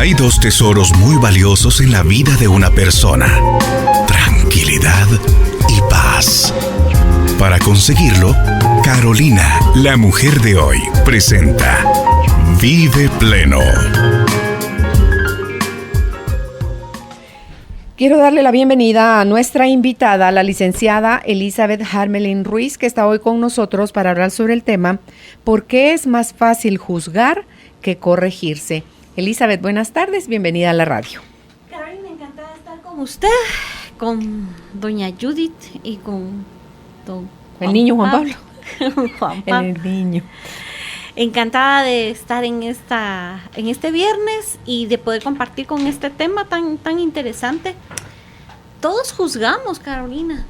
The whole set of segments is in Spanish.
Hay dos tesoros muy valiosos en la vida de una persona: tranquilidad y paz. Para conseguirlo, Carolina, la mujer de hoy, presenta Vive Pleno. Quiero darle la bienvenida a nuestra invitada, la licenciada Elizabeth Harmelin Ruiz, que está hoy con nosotros para hablar sobre el tema ¿por qué es más fácil juzgar que corregirse? Elizabeth, buenas tardes, bienvenida a la radio. Carolina, encantada de estar con usted, con doña Judith y con don el niño Juan Pablo. Juan Pablo. El niño. Encantada de estar en este viernes y de poder compartir con este tema tan interesante. Todos juzgamos, Carolina.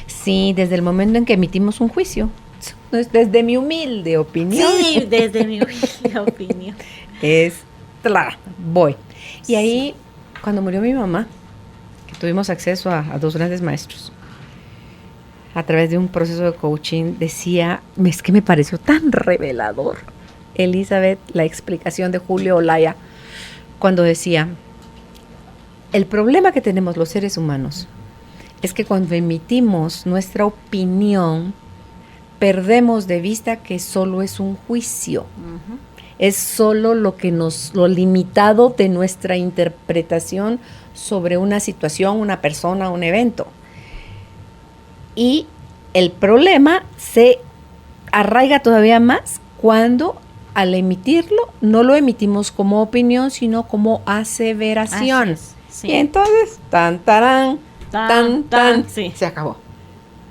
Sí, desde el momento en que emitimos un juicio. Desde mi humilde opinión. Sí, desde mi humilde opinión. Voy. Y ahí, cuando murió mi mamá, que tuvimos acceso a dos grandes maestros, a través de un proceso de coaching, decía, es que me pareció tan revelador, Elizabeth, la explicación de Julio Olaya, cuando decía, el problema que tenemos los seres humanos es que cuando emitimos nuestra opinión, perdemos de vista que solo es un juicio. Uh-huh. Es solo lo limitado de nuestra interpretación sobre una situación, una persona, un evento. Y el problema se arraiga todavía más cuando al emitirlo no lo emitimos como opinión, sino como aseveración. Sí. Y entonces, tan, sí. Se acabó,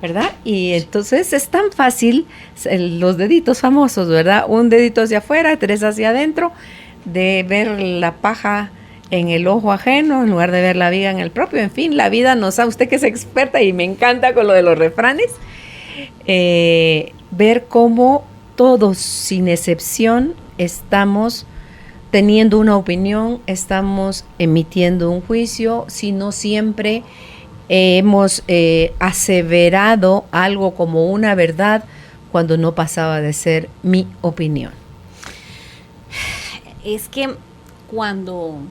¿verdad? Y entonces es tan fácil, los deditos famosos, ¿verdad? Un dedito hacia afuera, 3 hacia adentro, de ver la paja en el ojo ajeno en lugar de ver la viga en el propio. En fin, la vida nos ha, usted que es experta y me encanta con lo de los refranes, ver cómo todos sin excepción estamos teniendo una opinión, estamos emitiendo un juicio, si no siempre hemos aseverado algo como una verdad cuando no pasaba de ser mi opinión. Es que cuando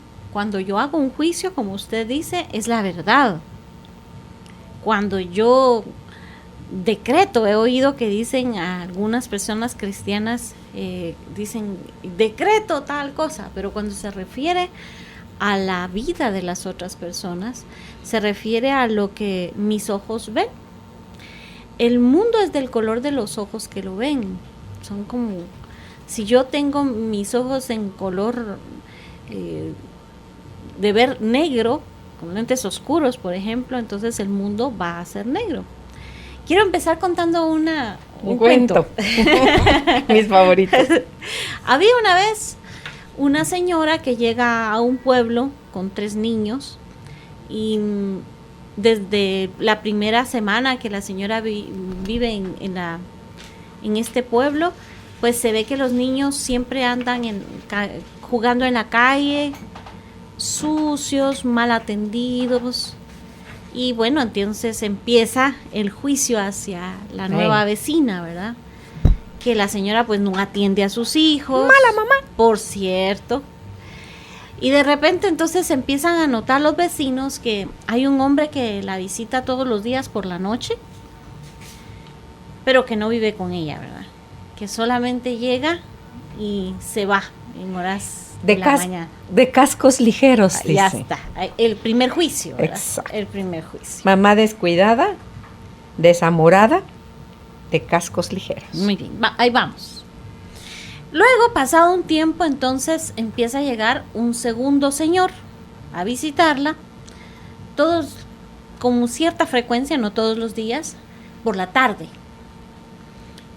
yo hago un juicio, como usted dice, es la verdad. Cuando yo decreto, he oído que dicen a algunas personas cristianas, dicen decreto tal cosa, pero cuando se refiere a la vida de las otras personas, se refiere a lo que mis ojos ven. El mundo es del color de los ojos que lo ven. Son como, si yo tengo mis ojos en color de ver negro, con lentes oscuros, por ejemplo, entonces el mundo va a ser negro. Quiero empezar contando un cuento. Mis favoritos. Había una vez una señora que llega a un pueblo con 3 niños y desde la primera semana que la señora vive en este pueblo, pues se ve que los niños siempre andan jugando en la calle, sucios, mal atendidos. Y bueno, entonces empieza el juicio hacia la nueva vecina, ¿verdad? Que la señora pues no atiende a sus hijos. Mala mamá. Por cierto. Y de repente entonces empiezan a notar los vecinos que hay un hombre que la visita todos los días por la noche, pero que no vive con ella, ¿verdad? Que solamente llega y se va en horas de la mañana. De cascos ligeros, dice. Ya está. El primer juicio, ¿verdad? Exacto. El primer juicio. Mamá descuidada, desamorada, de cascos ligeros. Muy bien, ahí vamos. Luego, pasado un tiempo, entonces empieza a llegar un segundo señor a visitarla, todos con cierta frecuencia, no todos los días, por la tarde.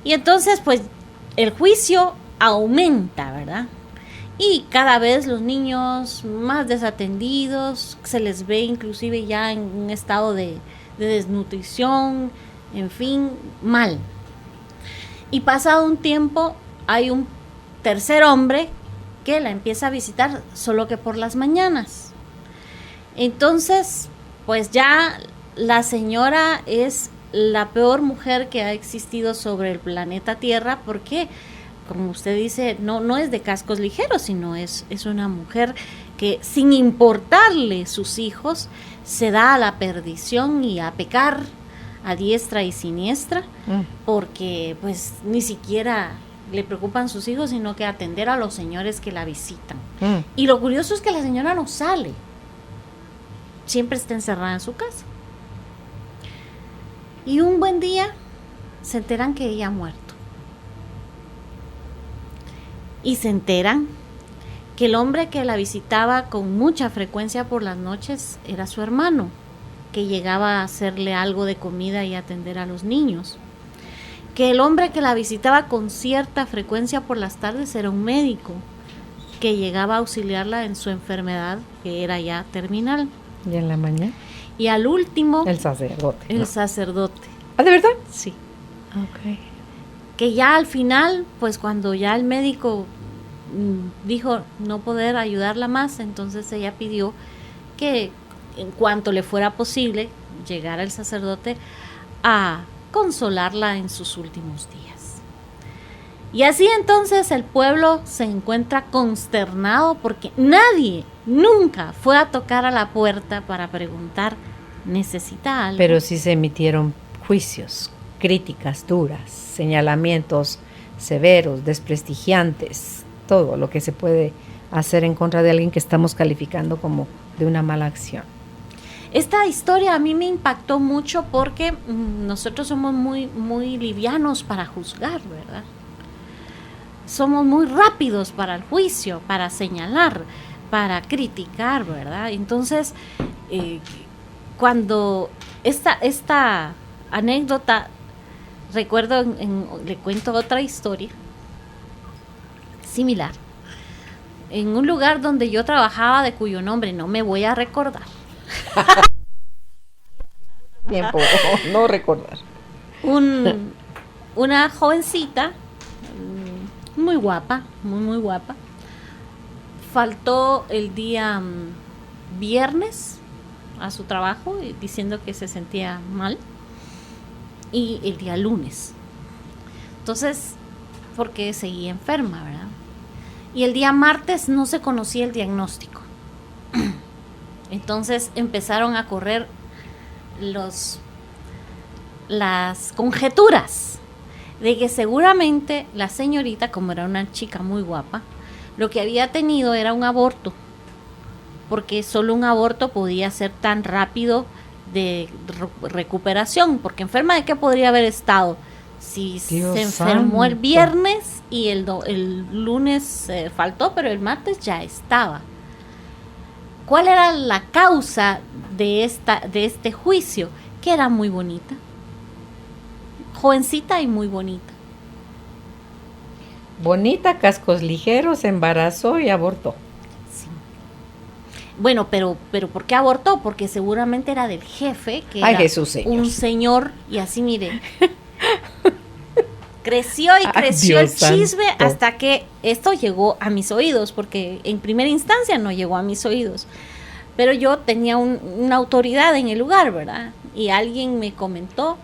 Y entonces, pues, el juicio aumenta, ¿verdad? Y cada vez los niños más desatendidos, se les ve inclusive ya en un estado de desnutrición, en fin, mal. Y pasado un tiempo hay un tercer hombre que la empieza a visitar solo que por las mañanas. Entonces, pues ya la señora es la peor mujer que ha existido sobre el planeta Tierra, porque como usted dice, no es de cascos ligeros, sino es una mujer que sin importarle sus hijos, se da a la perdición y a pecar a diestra y siniestra, porque pues ni siquiera le preocupan sus hijos, sino que atender a los señores que la visitan. Y lo curioso es que la señora no sale, siempre está encerrada en su casa. Y un buen día se enteran que ella ha muerto. Y se enteran que el hombre que la visitaba con mucha frecuencia por las noches era su hermano, que llegaba a hacerle algo de comida y atender a los niños. Que el hombre que la visitaba con cierta frecuencia por las tardes era un médico, que llegaba a auxiliarla en su enfermedad, que era ya terminal. ¿Y en la mañana? Y al último... El sacerdote. El sacerdote. ¿Ah, de verdad? Sí. Ok. Que ya al final, pues cuando ya el médico dijo no poder ayudarla más, entonces ella pidió que en cuanto le fuera posible llegara el sacerdote a consolarla en sus últimos días. Y así entonces el pueblo se encuentra consternado porque nadie nunca fue a tocar a la puerta para preguntar, ¿necesita algo? Pero sí se emitieron juicios, críticas duras, señalamientos severos, desprestigiantes, todo lo que se puede hacer en contra de alguien que estamos calificando como de una mala acción. Esta historia a mí me impactó mucho porque nosotros somos muy livianos para juzgar, ¿verdad? Somos muy rápidos para el juicio, para señalar, para criticar, ¿verdad? Entonces, cuando esta anécdota, recuerdo, le cuento otra historia similar, en un lugar donde yo trabajaba, de cuyo nombre no me voy a recordar. Tiempo, no recordar. Una jovencita, muy guapa, muy guapa, faltó el día viernes a su trabajo diciendo que se sentía mal, y el día lunes, entonces, porque seguía enferma, ¿verdad? Y el día martes no se conocía el diagnóstico. Entonces empezaron a correr las conjeturas de que seguramente la señorita, como era una chica muy guapa, lo que había tenido era un aborto, porque solo un aborto podía ser tan rápido de recuperación, porque enferma de qué podría haber estado si Dios se enfermó el santo. viernes y el lunes faltó, pero el martes ya estaba. ¿Cuál era la causa de este juicio? Que era muy bonita, jovencita y muy bonita. Bonita, cascos ligeros, se embarazó y abortó. Sí. Bueno, pero ¿por qué abortó? Porque seguramente era del jefe, que Ay, era Jesús, señor. un señor, y así mire. Creció y Ay, creció Dios el chisme santo. hasta que esto llegó a mis oídos, porque en primera instancia no llegó a mis oídos. Pero yo tenía una autoridad en el lugar, ¿verdad? Y alguien me comentó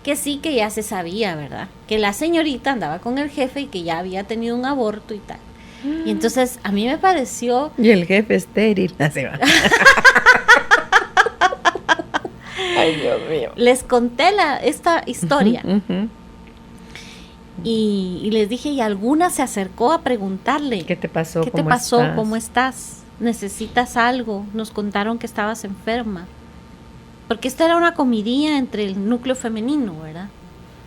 que sí, que ya se sabía, ¿verdad? Que la señorita andaba con el jefe y que ya había tenido un aborto y tal. Y entonces a mí me pareció... Y el jefe estéril. Así va. Ay, Dios mío. Les conté esta historia. Ujú. Y les dije, y alguna se acercó a preguntarle, ¿Qué te pasó? ¿qué te pasó? ¿Cómo estás? ¿Necesitas algo? Nos contaron que estabas enferma. Porque esta era una comidilla entre el núcleo femenino, ¿verdad?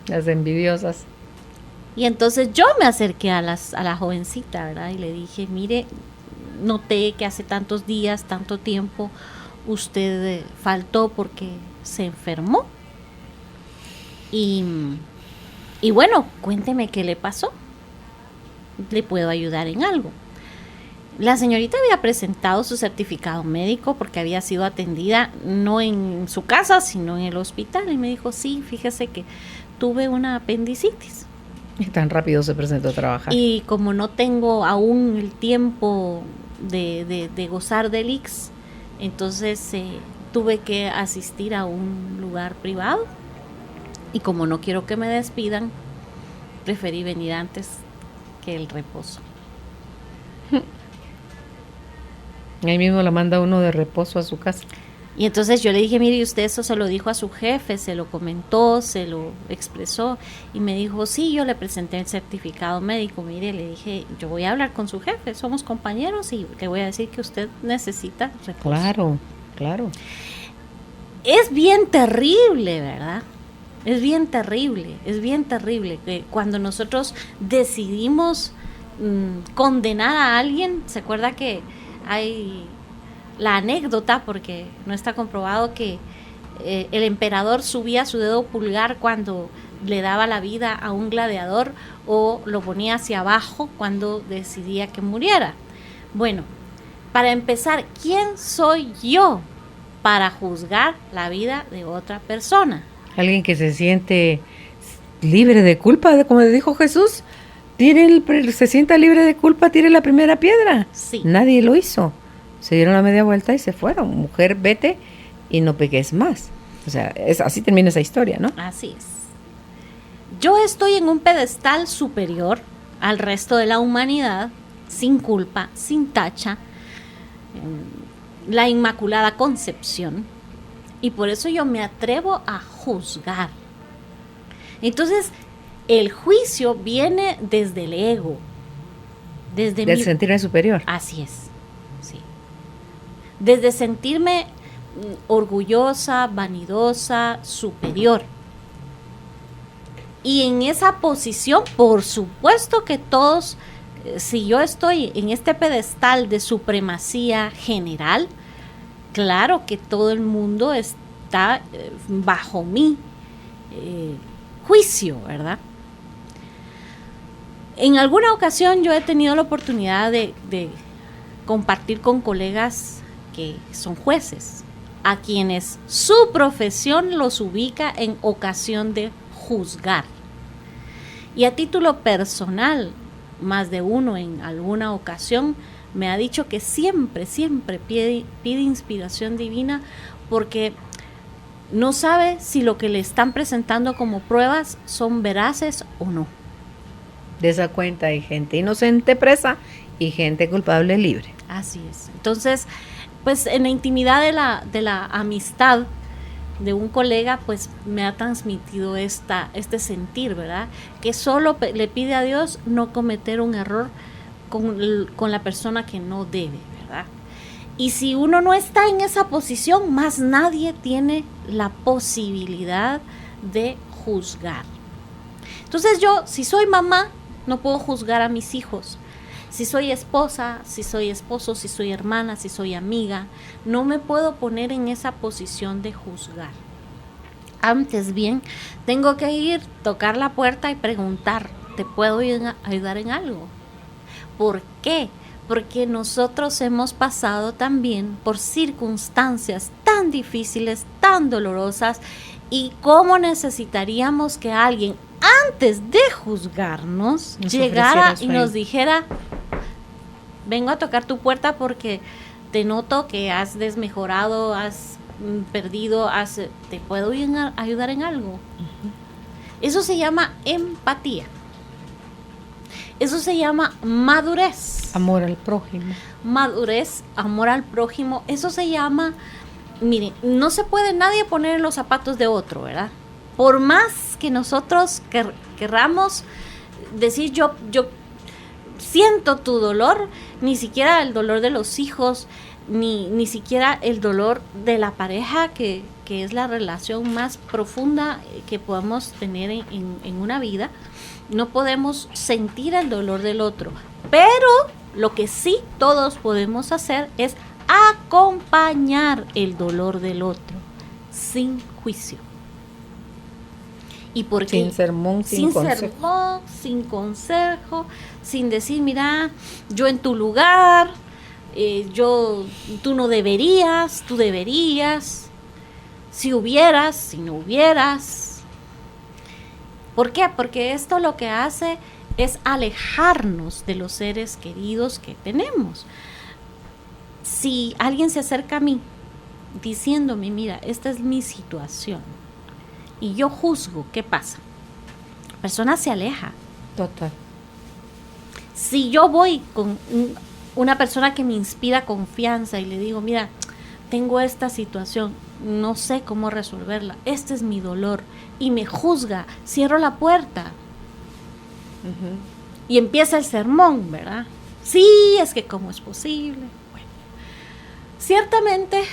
Las envidiosas. Y entonces yo me acerqué a la jovencita, ¿verdad? Y le dije, mire, noté que hace tantos días, tanto tiempo, usted faltó porque se enfermó. Y bueno, cuénteme qué le pasó. ¿Le puedo ayudar en algo? La señorita había presentado su certificado médico porque había sido atendida no en su casa, sino en el hospital. Y me dijo, sí, fíjese que tuve una apendicitis. Y tan rápido se presentó a trabajar. Y como no tengo aún el tiempo de gozar del IX, entonces tuve que asistir a un lugar privado. Y como no quiero que me despidan, preferí venir antes que el reposo. Ahí mismo la manda uno de reposo a su casa. Y entonces yo le dije, mire, usted eso se lo dijo a su jefe, se lo comentó, se lo expresó, y me dijo, sí, yo le presenté el certificado médico. Mire, le dije, yo voy a hablar con su jefe, somos compañeros y le voy a decir que usted necesita reposo. Claro, claro. Es bien terrible, ¿verdad? Es bien terrible que cuando nosotros decidimos condenar a alguien. Se acuerda que hay la anécdota, porque no está comprobado, que el emperador subía su dedo pulgar cuando le daba la vida a un gladiador, o lo ponía hacia abajo cuando decidía que muriera. Bueno, para empezar, ¿quién soy yo para juzgar la vida de otra persona? Alguien que se siente libre de culpa, como dijo Jesús, se sienta libre de culpa, tire la primera piedra. Sí. Nadie lo hizo. Se dieron la media vuelta y se fueron. Mujer, vete y no pegues más. O sea, así termina esa historia, ¿no? Así es. Yo estoy en un pedestal superior al resto de la humanidad, sin culpa, sin tacha, la Inmaculada Concepción, y por eso yo me atrevo a juzgar. Entonces, el juicio viene desde el ego, del sentirme superior. Así es, sí. Desde sentirme orgullosa, vanidosa, superior. Y en esa posición, por supuesto que todos, si yo estoy en este pedestal de supremacía general, claro que todo el mundo está bajo mi juicio, ¿verdad? En alguna ocasión yo he tenido la oportunidad de compartir con colegas que son jueces, a quienes su profesión los ubica en ocasión de juzgar. Y a título personal, más de uno en alguna ocasión me ha dicho que siempre pide inspiración divina, porque no sabe si lo que le están presentando como pruebas son veraces o no. De esa cuenta hay gente inocente presa y gente culpable libre. Así es. Entonces, pues en la intimidad de la amistad de un colega, pues me ha transmitido este sentir, ¿verdad? Que solo le pide a Dios no cometer un error con la persona que no debe, ¿verdad? Y si uno no está en esa posición, más nadie tiene la posibilidad de juzgar. Entonces yo, si soy mamá, no puedo juzgar a mis hijos. Si soy esposa, si soy esposo, si soy hermana, si soy amiga, no me puedo poner en esa posición de juzgar. Antes bien, tengo que ir, tocar la puerta y preguntar, ¿te puedo ayudar en algo? ¿Por qué? Porque nosotros hemos pasado también por circunstancias tan difíciles, tan dolorosas, y cómo necesitaríamos que alguien, antes de juzgarnos, llegara y nos dijera, vengo a tocar tu puerta porque te noto que has desmejorado, has perdido, ¿te puedo ayudar en algo? Uh-huh. Eso se llama empatía. Eso se llama madurez. Amor al prójimo. Madurez, amor al prójimo. Eso se llama, miren, no se puede nadie poner en los zapatos de otro, ¿verdad? Por más que nosotros querramos decir yo siento tu dolor, ni siquiera el dolor de los hijos, ni siquiera el dolor de la pareja, que es la relación más profunda que podemos tener en una vida. No podemos sentir el dolor del otro, pero lo que sí todos podemos hacer es acompañar el dolor del otro sin juicio. ¿Y por qué? Sin sermón, sin consejo, sin decir, mira, yo en tu lugar, tú no deberías, tú deberías, si hubieras, si no hubieras. ¿Por qué? Porque esto lo que hace es alejarnos de los seres queridos que tenemos. Si alguien se acerca a mí diciéndome, mira, esta es mi situación, y yo juzgo, ¿qué pasa? La persona se aleja. Total. Si yo voy con una persona que me inspira confianza y le digo, mira, tengo esta situación, no sé cómo resolverla, este es mi dolor, y me juzga, cierro la puerta. Y empieza el sermón, ¿verdad? Sí, es que cómo es posible. Bueno, ciertamente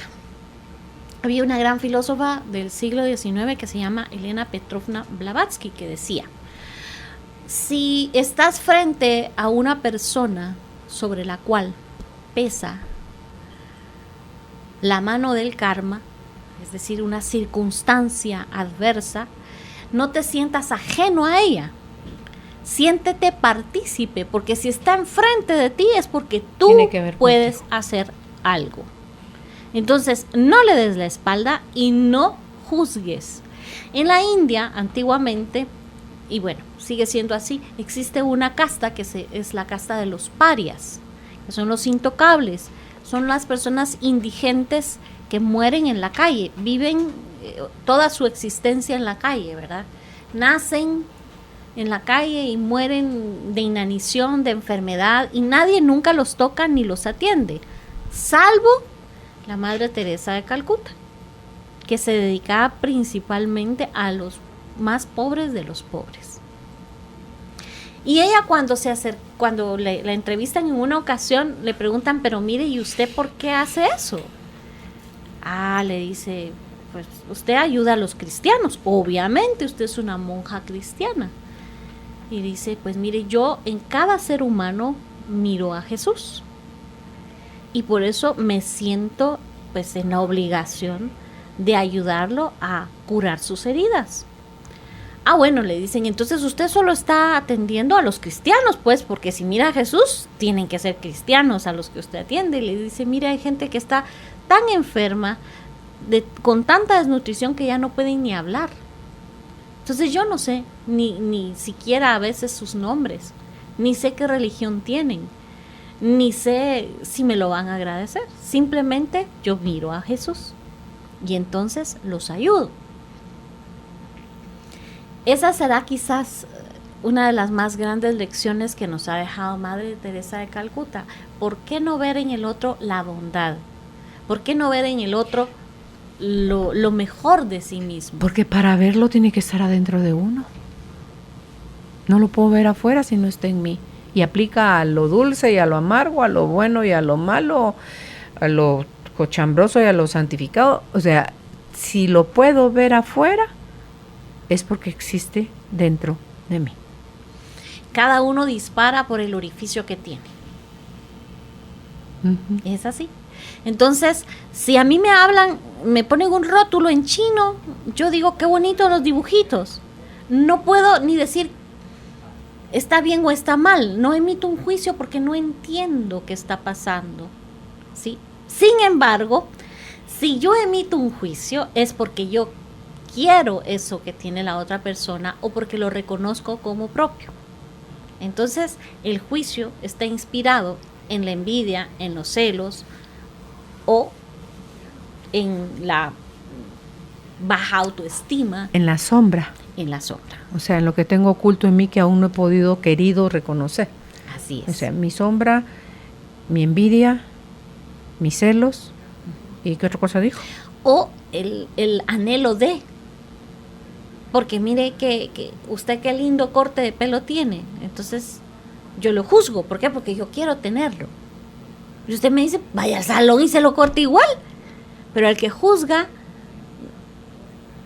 había una gran filósofa del siglo XIX que se llama Elena Petrovna Blavatsky, que decía, si estás frente a una persona sobre la cual pesa la mano del karma, es decir, una circunstancia adversa, no te sientas ajeno a ella. Siéntete partícipe, porque si está enfrente de ti es porque tú puedes hacer algo. Entonces, no le des la espalda y no juzgues. En la India, antiguamente, y bueno, sigue siendo así, existe una casta que es la casta de los parias, que son los intocables, son las personas indigentes que mueren en la calle, viven toda su existencia en la calle, ¿verdad? Nacen en la calle y mueren de inanición, de enfermedad, y nadie nunca los toca ni los atiende, salvo la Madre Teresa de Calcuta, que se dedicaba principalmente a los más pobres de los pobres. Y ella cuando la entrevistan en una ocasión, le preguntan, pero mire, ¿y usted por qué hace eso? Le dice, pues usted ayuda a los cristianos, obviamente usted es una monja cristiana. Y dice, pues mire, yo en cada ser humano miro a Jesús. Y por eso me siento pues en la obligación de ayudarlo a curar sus heridas. Bueno, le dicen, entonces usted solo está atendiendo a los cristianos, pues, porque si mira a Jesús, tienen que ser cristianos a los que usted atiende. Y le dice, mira, hay gente que está tan enferma, con tanta desnutrición que ya no pueden ni hablar. Entonces yo no sé ni siquiera a veces sus nombres, ni sé qué religión tienen, ni sé si me lo van a agradecer. Simplemente yo miro a Jesús y entonces los ayudo. Esa será quizás una de las más grandes lecciones que nos ha dejado Madre Teresa de Calcuta. ¿Por qué no ver en el otro la bondad? ¿Por qué no ver en el otro lo mejor de sí mismo? Porque para verlo tiene que estar adentro de uno. No lo puedo ver afuera si no está en mí. Y aplica a lo dulce y a lo amargo, a lo bueno y a lo malo, a lo cochambroso y a lo santificado. O sea, si lo puedo ver afuera, es porque existe dentro de mí. Cada uno dispara por el orificio que tiene. Es así. Entonces, si a mí me hablan, me ponen un rótulo en chino, yo digo, qué bonitos los dibujitos. No puedo ni decir está bien o está mal. No emito un juicio porque no entiendo qué está pasando, ¿sí? Sin embargo, si yo emito un juicio es porque yo quiero eso que tiene la otra persona o porque lo reconozco como propio. Entonces, el juicio está inspirado en la envidia, en los celos o en la baja autoestima. En la sombra. En la sombra. O sea, en lo que tengo oculto en mí que aún no he querido reconocer. Así es. O sea, mi sombra, mi envidia, mis celos. ¿Y qué otra cosa dijo? O el anhelo de. Porque mire que usted qué lindo corte de pelo tiene. Entonces yo lo juzgo. ¿Por qué? Porque yo quiero tenerlo. Y usted me dice, vaya al salón y se lo corte igual. Pero el que juzga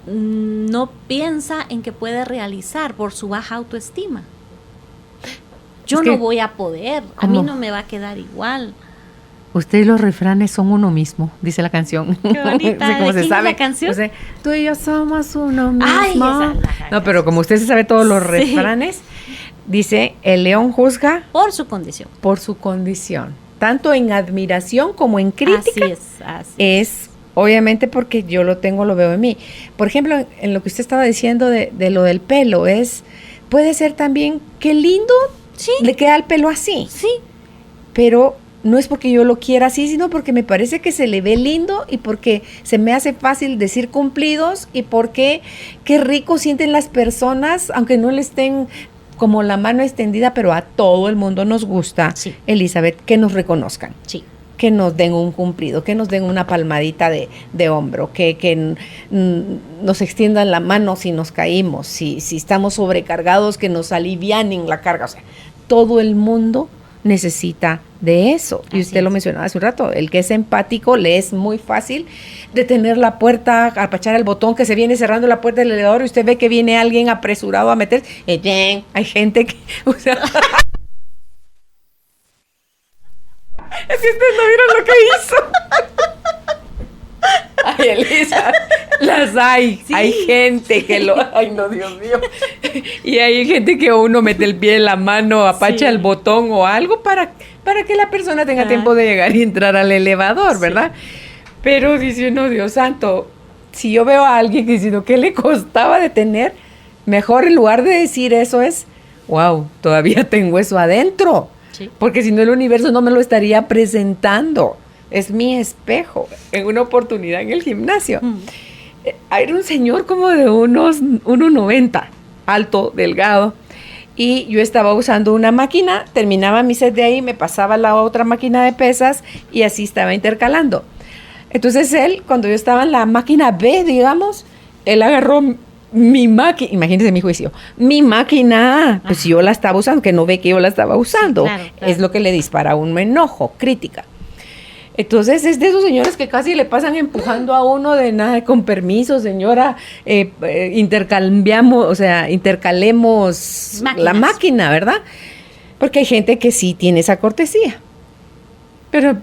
no piensa en que puede realizar por su baja autoestima. Yo no voy a poder. A mí no me va a quedar igual. Usted y los refranes son uno mismo, dice la canción. Qué bonita. Sí, como se sabe la canción? O sea, tú y yo somos uno mismo. Ay, esa no, pero como usted se sabe todos los refranes, dice, el león juzga por su condición. Por su condición. Tanto en admiración como en crítica. Así es obviamente porque yo lo veo en mí. Por ejemplo, en lo que usted estaba diciendo de lo del pelo, puede ser también, qué lindo le queda el pelo así. Sí. Pero no es porque yo lo quiera así, sino porque me parece que se le ve lindo y porque se me hace fácil decir cumplidos y porque qué rico sienten las personas, aunque no le estén como la mano extendida, pero a todo el mundo nos gusta, Sí. Elizabeth, que nos reconozcan. Sí. Que nos den un cumplido, que nos den una palmadita de hombro, que nos extiendan la mano si nos caímos, si estamos sobrecargados, que nos alivianen la carga. O sea, todo el mundo necesita de eso. Y Así usted lo es. mencionaba hace un rato, el que es empático le es muy fácil detener la puerta, apachar el botón que se viene cerrando la puerta del elevador y usted ve que viene alguien apresurado a meter. Hay gente que, o sea, es que ustedes no vieron lo que hizo. Ay, Elisa, las hay. Sí. Hay gente que lo... Ay, no, Dios mío. Y hay gente que uno mete el pie en la mano, apacha Sí. el botón o algo para que la persona tenga Ah. tiempo de llegar y entrar al elevador, Sí. ¿verdad? Pero dice uno, Dios santo, si yo veo a alguien diciendo que le costaba detener, mejor en lugar de decir eso es, wow, todavía tengo eso adentro. Sí. Porque si no, el universo no me lo estaría presentando. Es mi espejo. En una oportunidad en el gimnasio, era un señor como de unos 1,90, alto, delgado, y yo estaba usando una máquina, terminaba mi set de ahí, me pasaba la otra máquina de pesas y así estaba intercalando. Entonces él, cuando yo estaba en la máquina B, digamos, él agarró mi máquina, imagínense mi juicio, mi máquina A, pues si yo la estaba usando, que no ve que yo la estaba usando, Sí, claro, claro. es lo que le dispara a uno enojo, crítica. Entonces es de esos señores que casi le pasan empujando a uno de nada, con permiso, señora, intercalemos la Máquinas. máquina, ¿verdad? Porque hay gente que sí tiene esa cortesía. Pero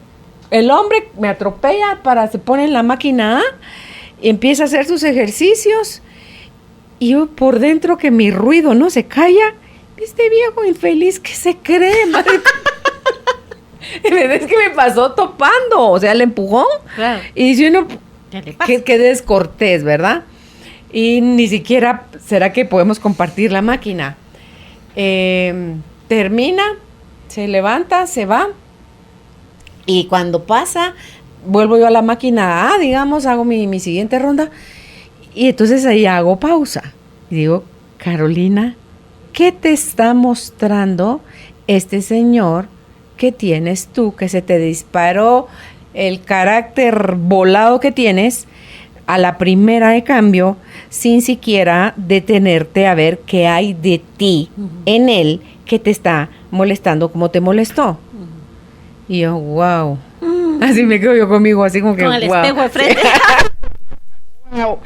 el hombre me atropella se pone en la máquina A y empieza a hacer sus ejercicios y yo por dentro que mi ruido no se calla, este viejo infeliz que se cree, madre. Es que me pasó topando, o sea, le empujó. Claro. Y dice uno, ¿Qué le pasa? qué descortés, ¿verdad? Y ni siquiera, ¿será que podemos compartir la máquina? Termina, se levanta, se va. Y cuando pasa, vuelvo yo a la máquina A, digamos, hago mi siguiente ronda. Y entonces ahí hago pausa. Y digo, Carolina, ¿qué te está mostrando este señor que tienes tú, que se te disparó el carácter volado que tienes a la primera de cambio, sin siquiera detenerte a ver qué hay de ti en él que te está molestando como te molestó? Y yo, wow. Así me quedo yo conmigo, así como que, Con el wow. espejo de frente. Wow.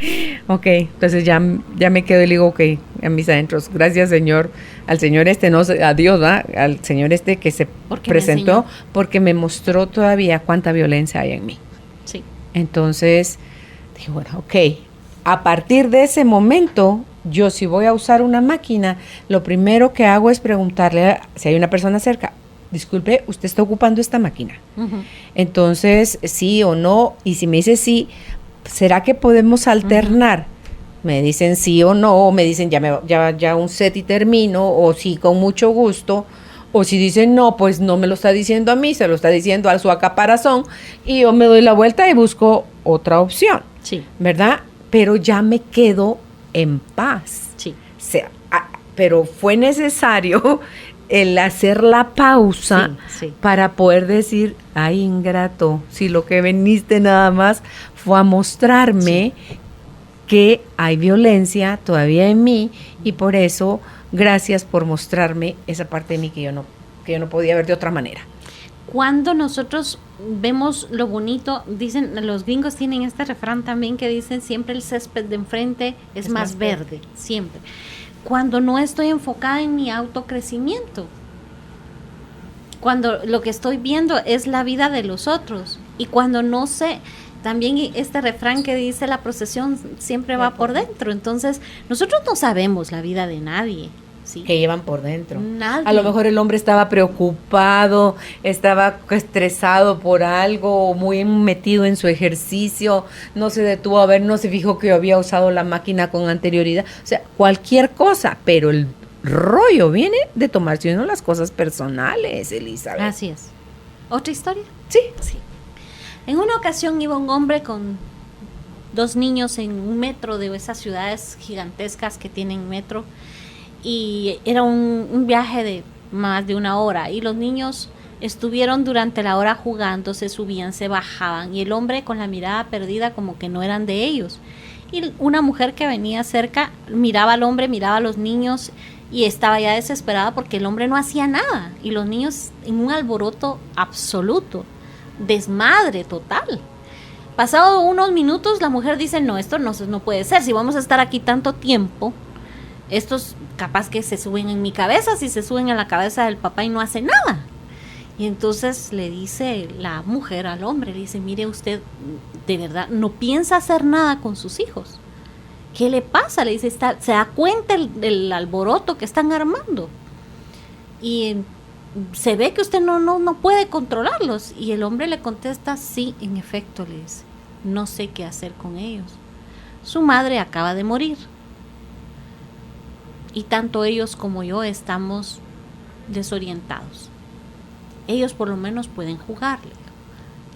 Ok, entonces ya me quedo y le digo, ok, en mis adentros, gracias Señor, al Señor no sé, a Dios, ¿va? Al Señor que se Porque me presentó, enseñó. porque me mostró todavía cuánta violencia hay en mí. Sí. Entonces, dije, bueno, ok, a partir de ese momento, yo si voy a usar una máquina, lo primero que hago es preguntarle si hay una persona cerca, disculpe, ¿usted está ocupando esta máquina? Ujú. Entonces, sí o no, y si me dice sí, ¿será que podemos alternar? Me dicen sí o no, o me dicen ya un set y termino, o sí con mucho gusto, o si dicen no, pues no me lo está diciendo a mí, se lo está diciendo a su acaparazón, y yo me doy la vuelta y busco otra opción, Sí. ¿verdad? Pero ya me quedo en paz. Sí. Pero fue necesario el hacer la pausa Sí, sí. para poder decir, ay, ingrato, si lo que veniste nada más fue a mostrarme que hay violencia todavía en mí y por eso, gracias por mostrarme esa parte de mí que yo no podía ver de otra manera. Cuando nosotros vemos lo bonito, dicen, los gringos tienen este refrán también que dicen siempre el césped de enfrente es más verde, siempre. Cuando no estoy enfocada en mi autocrecimiento, cuando lo que estoy viendo es la vida de los otros y cuando no sé, también este refrán que dice la procesión siempre va por dentro, entonces nosotros no sabemos la vida de nadie. Sí. Que llevan por dentro. Nadie. A lo mejor el hombre estaba preocupado, estaba estresado por algo, muy metido en su ejercicio, no se detuvo a ver, no se fijó que yo había usado la máquina con anterioridad, o sea, cualquier cosa, pero el rollo viene de tomarse uno las cosas personales, Elizabeth. Así es. ¿Otra historia? Sí. Sí. En una ocasión iba un hombre con 2 niños en un metro de esas ciudades gigantescas que tienen metro y era un viaje de más de 1 hora y los niños estuvieron durante la hora jugando, se subían, se bajaban y el hombre con la mirada perdida como que no eran de ellos. Y una mujer que venía cerca miraba al hombre, miraba a los niños y estaba ya desesperada porque el hombre no hacía nada y los niños en un alboroto absoluto, desmadre total. Pasado unos minutos la mujer dice, no, esto no puede ser, si vamos a estar aquí tanto tiempo, estos capaz que se suben en mi cabeza, si se suben en la cabeza del papá y no hace nada. Y entonces le dice la mujer al hombre, le dice, mire usted, de verdad, no piensa hacer nada con sus hijos. ¿Qué le pasa? Le dice, se da cuenta del alboroto que están armando. Y se ve que usted no puede controlarlos. Y el hombre le contesta, sí, en efecto, le dice, no sé qué hacer con ellos. Su madre acaba de morir. Y tanto ellos como yo estamos desorientados. Ellos por lo menos pueden jugarle.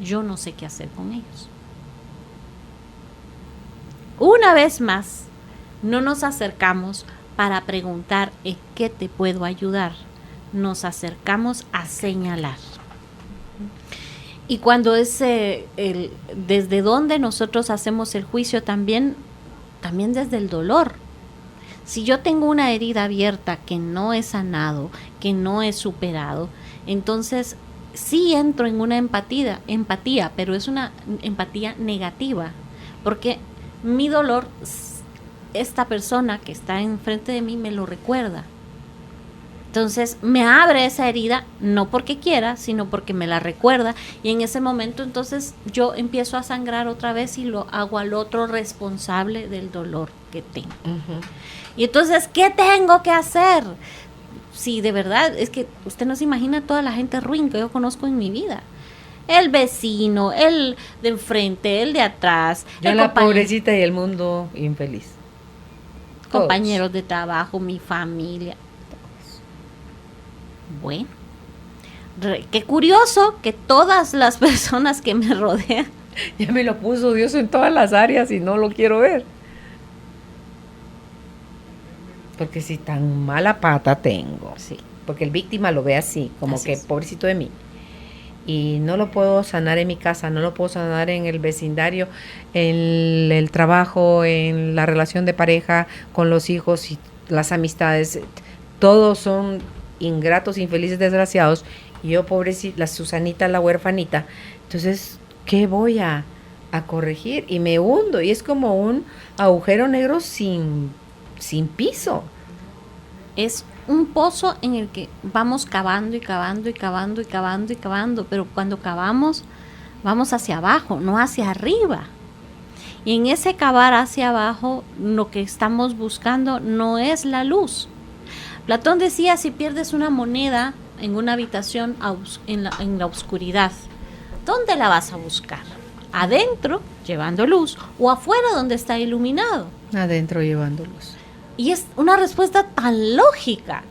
Yo no sé qué hacer con ellos. Una vez más, no nos acercamos para preguntar en qué te puedo ayudar. Nos acercamos a señalar. Y cuando es desde donde nosotros hacemos el juicio también desde el dolor. Si yo tengo una herida abierta que no he sanado, que no he superado, entonces sí entro en una empatía, pero es una empatía negativa, porque mi dolor, esta persona que está enfrente de mí me lo recuerda. Entonces me abre esa herida, no porque quiera, sino porque me la recuerda, y en ese momento entonces yo empiezo a sangrar otra vez y lo hago al otro responsable del dolor que tengo. Uh-huh. Y entonces, ¿qué tengo que hacer? Sí, de verdad, es que usted no se imagina toda la gente ruin que yo conozco en mi vida. El vecino, el de enfrente, el de atrás. Yo la pobrecita y el mundo infeliz. Compañeros de trabajo, mi familia. Bueno, qué curioso que todas las personas que me rodean. Ya me lo puso Dios en todas las áreas y no lo quiero ver. Porque si tan mala pata tengo. Sí. Porque el víctima lo ve así, como así que es. Pobrecito de mí. Y no lo puedo sanar en mi casa, no lo puedo sanar en el vecindario, en el trabajo, en la relación de pareja, con los hijos y las amistades. Todos son ingratos, infelices, desgraciados. Y yo, pobrecita, la Susanita, la huerfanita. Entonces, ¿qué voy a corregir? Y me hundo. Y es como un agujero negro sin piso. Es un pozo en el que vamos cavando y cavando y cavando y cavando y cavando, pero cuando cavamos vamos hacia abajo, no hacia arriba. Y en ese cavar hacia abajo lo que estamos buscando no es la luz. Platón decía, si pierdes una moneda en una habitación en la oscuridad, ¿dónde la vas a buscar? ¿Adentro, llevando luz, o afuera donde está iluminado? Adentro, llevando luz. Y es una respuesta tan lógica,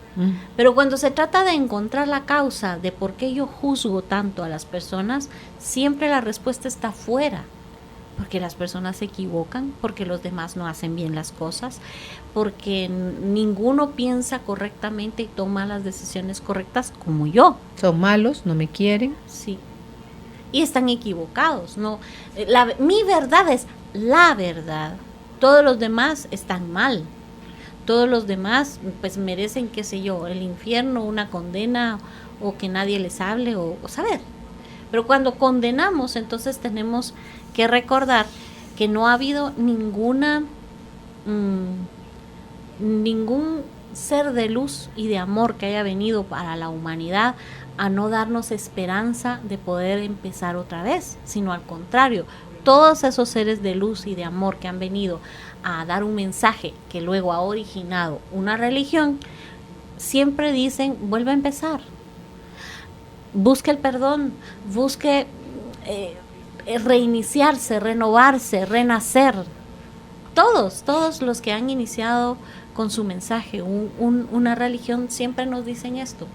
pero cuando se trata de encontrar la causa de por qué yo juzgo tanto a las personas, siempre la respuesta está afuera, porque las personas se equivocan, porque los demás no hacen bien las cosas, porque ninguno piensa correctamente y toma las decisiones correctas como yo. Son malos, no me quieren. Sí, y están equivocados, ¿no? Mi verdad es la verdad, todos los demás están mal. Todos los demás pues merecen, qué sé yo, el infierno, una condena o que nadie les hable o saber. Pero cuando condenamos, entonces tenemos que recordar que no ha habido ningún ser de luz y de amor que haya venido para la humanidad a no darnos esperanza de poder empezar otra vez, sino al contrario, todos esos seres de luz y de amor que han venido a dar un mensaje que luego ha originado una religión, siempre dicen, vuelve a empezar, busque el perdón, busque reiniciarse, renovarse, renacer. Todos los que han iniciado con su mensaje una religión siempre nos dicen esto.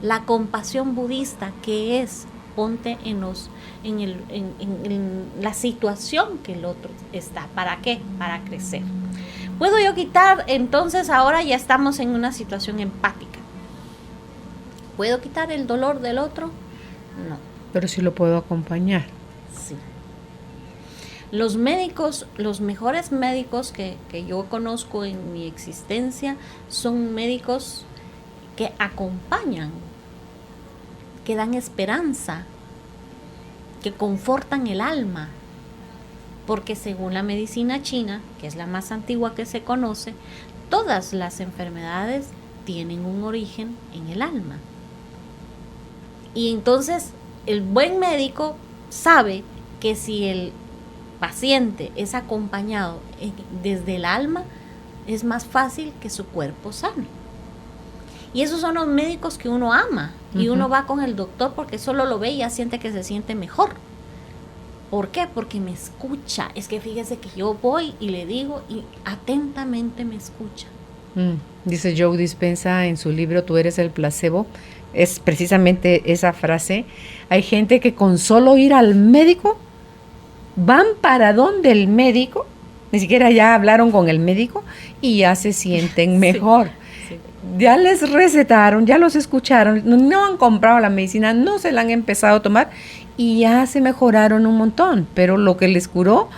La compasión budista, que es ponte en la situación que el otro está. ¿Para qué? Para crecer. ¿Puedo yo quitar? Entonces ahora ya estamos en una situación empática. ¿Puedo quitar el dolor del otro? No. Pero sí lo puedo acompañar. Sí. Los médicos, los mejores médicos que yo conozco en mi existencia son médicos que acompañan, que dan esperanza, que confortan el alma. Porque según la medicina china, que es la más antigua que se conoce, todas las enfermedades tienen un origen en el alma. Y entonces el buen médico sabe que si el paciente es acompañado desde el alma, es más fácil que su cuerpo sane. Y esos son los médicos que uno ama. Y uno va con el doctor porque solo lo ve y ya siente que se siente mejor. ¿Por qué? Porque me escucha. Es que fíjese que yo voy y le digo y atentamente me escucha. Dice Joe Dispenza en su libro Tú eres el placebo. Es precisamente esa frase. Hay gente que con solo ir al médico van para donde el médico, ni siquiera ya hablaron con el médico y ya se sienten mejor. Sí. Ya les recetaron, ya los escucharon, no han comprado la medicina, no se la han empezado a tomar y ya se mejoraron un montón. Pero lo que les curó,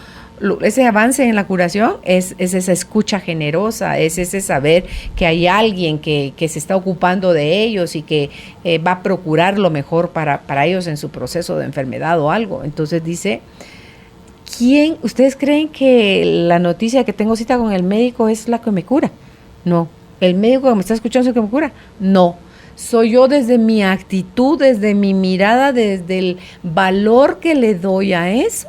ese avance en la curación es esa escucha generosa, es ese saber que hay alguien que se está ocupando de ellos y que va a procurar lo mejor para ellos en su proceso de enfermedad o algo. Entonces dice, ¿ustedes creen que la noticia que tengo cita con el médico es la que me cura? No. ¿El médico que me está escuchando es el que me cura? No. Soy yo desde mi actitud, desde mi mirada, desde el valor que le doy a eso,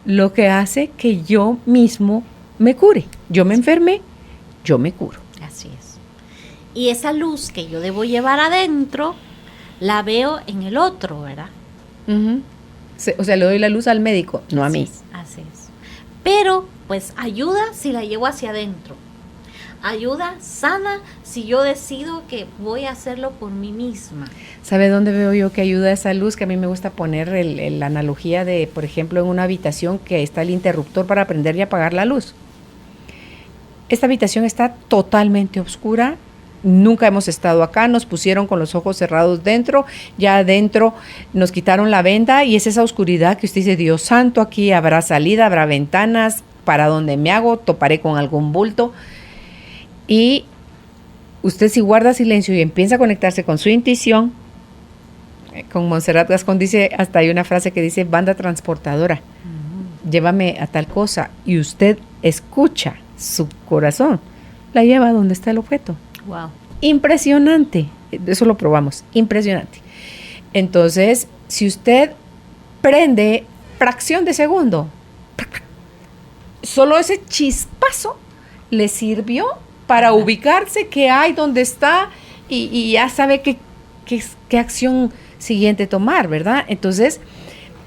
lo que hace que yo mismo me cure. Yo me enfermé, yo me curo. Así es. Y esa luz que yo debo llevar adentro, la veo en el otro, ¿verdad? O sea, le doy la luz al médico, no a mí. Así es. Pero, pues, ayuda si la llevo hacia adentro. Ayuda sana si yo decido que voy a hacerlo por mí misma. ¿Sabe dónde veo yo que ayuda esa luz? Que a mí me gusta poner la analogía de, por ejemplo, en una habitación que está el interruptor para prender y apagar la luz. Esta habitación está totalmente oscura. Nunca hemos estado acá, nos pusieron con los ojos cerrados dentro, ya adentro nos quitaron la venda y es esa oscuridad que usted dice, Dios santo, aquí habrá salida, habrá ventanas, para donde me hago, toparé con algún bulto. Y usted si guarda silencio y empieza a conectarse con su intuición, con Montserrat Gascón dice, hasta hay una frase que dice, banda transportadora, llévame a tal cosa, y usted escucha su corazón, la lleva a donde está el objeto. Wow. Impresionante, eso lo probamos, impresionante. Entonces, si usted prende fracción de segundo, solo ese chispazo le sirvió para ubicarse, qué hay, dónde está, y ya sabe qué acción siguiente tomar, ¿verdad? Entonces,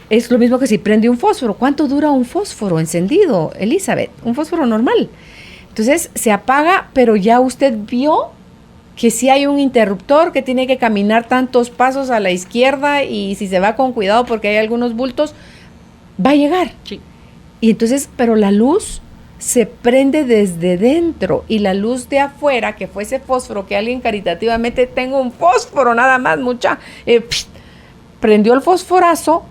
es lo mismo que si prende un fósforo. ¿Cuánto dura un fósforo encendido, Elizabeth? Un fósforo normal. Entonces, se apaga, pero ya usted vio que si hay un interruptor que tiene que caminar tantos pasos a la izquierda y si se va con cuidado porque hay algunos bultos, va a llegar. Sí. Y entonces, pero la luz se prende desde dentro y la luz de afuera, que fue ese fósforo que alguien caritativamente, tengo un fósforo nada más, prendió el fosforazo,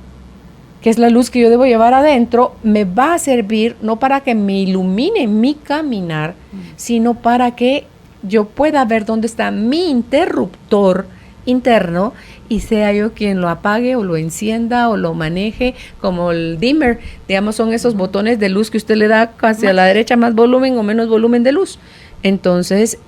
que es la luz que yo debo llevar adentro, me va a servir no para que me ilumine mi caminar, sino para que yo pueda ver dónde está mi interruptor interno y sea yo quien lo apague o lo encienda o lo maneje, como el dimmer, digamos, son esos botones de luz que usted le da hacia la derecha, más volumen o menos volumen de luz. Entonces,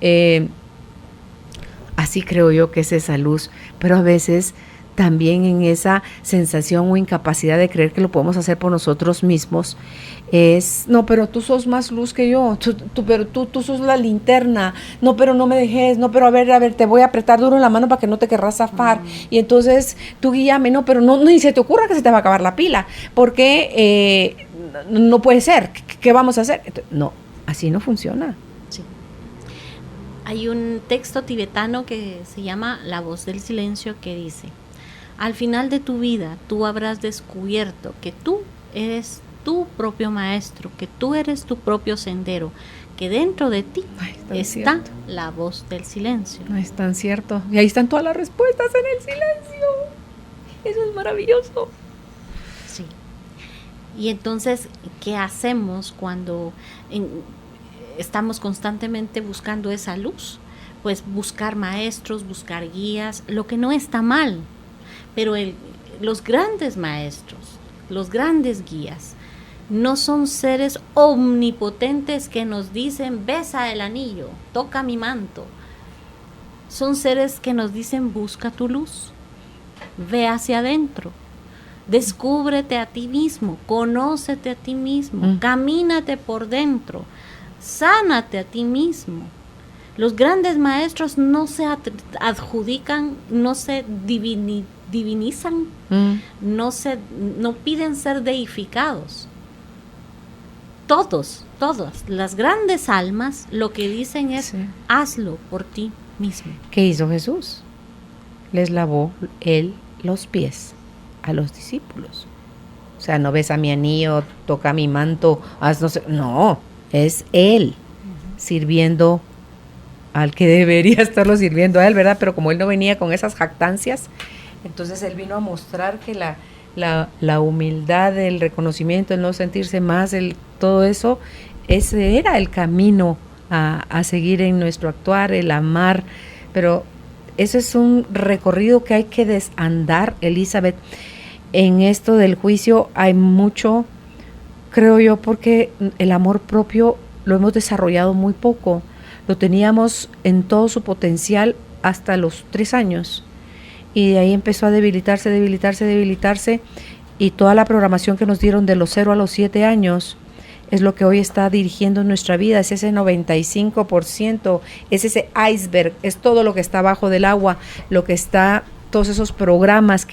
así creo yo que es esa luz, pero a veces también en esa sensación o incapacidad de creer que lo podemos hacer por nosotros mismos, es, no, pero tú sos más luz que yo, pero tú sos la linterna, no, pero no me dejes, no, pero a ver, te voy a apretar duro en la mano para que no te querrás zafar, y entonces tú guíame, no, pero no, ni se te ocurra que se te va a acabar la pila, porque no puede ser, ¿qué vamos a hacer? No, así no funciona. Sí. Hay un texto tibetano que se llama La voz del silencio que dice: al final de tu vida tú habrás descubierto que tú eres tu propio maestro, que tú eres tu propio sendero, que dentro de ti está la voz del silencio. No es tan cierto. Y ahí están todas las respuestas en el silencio. Eso es maravilloso. Sí. Y entonces, ¿qué hacemos cuando estamos constantemente buscando esa luz? Pues buscar maestros, buscar guías, lo que no está mal. Pero los grandes maestros, los grandes guías, no son seres omnipotentes que nos dicen, besa el anillo, toca mi manto. Son seres que nos dicen, busca tu luz, ve hacia adentro, descúbrete a ti mismo, conócete a ti mismo, camínate por dentro, sánate a ti mismo. Los grandes maestros no se adjudican, no se divinizan, no piden ser deificados. Todas las grandes almas lo que dicen es, hazlo por ti mismo. ¿Qué hizo Jesús? Les lavó él los pies a los discípulos. O sea, no besa mi anillo, toca mi manto, no, es él sirviendo al que debería estarlo sirviendo a él, ¿verdad? Pero como él no venía con esas jactancias, entonces él vino a mostrar que la humildad, el reconocimiento, el no sentirse más, todo eso, ese era el camino a seguir en nuestro actuar, el amar. Pero eso es un recorrido que hay que desandar, Elizabeth. En esto del juicio hay mucho, creo yo, porque el amor propio lo hemos desarrollado muy poco. Lo teníamos en todo su potencial hasta los 3 años. Y de ahí empezó a debilitarse, y toda la programación que nos dieron de los 0 a los 7 años es lo que hoy está dirigiendo nuestra vida, es ese 95%, es ese iceberg, es todo lo que está abajo del agua, lo que está, todos esos programas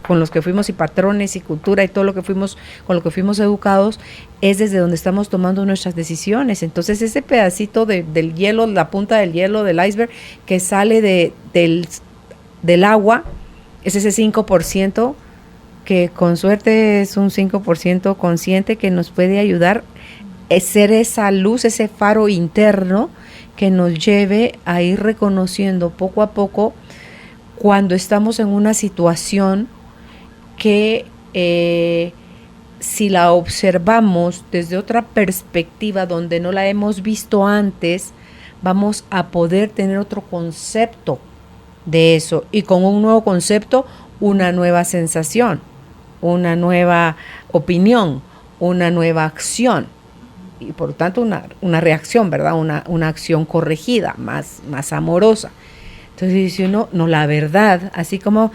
con los que fuimos y patrones y cultura y todo lo que fuimos, con lo que fuimos educados, es desde donde estamos tomando nuestras decisiones. Entonces ese pedacito del hielo, la punta del hielo, del iceberg, que sale del agua, es ese 5%, que con suerte es un 5% consciente que nos puede ayudar a ser esa luz, ese faro interno que nos lleve a ir reconociendo poco a poco cuando estamos en una situación que si la observamos desde otra perspectiva donde no la hemos visto antes, vamos a poder tener otro concepto de eso, y con un nuevo concepto, una nueva sensación, una nueva opinión, una nueva acción, y por tanto una reacción, ¿verdad? Una acción corregida, más amorosa. Entonces dice uno, no, la verdad, así como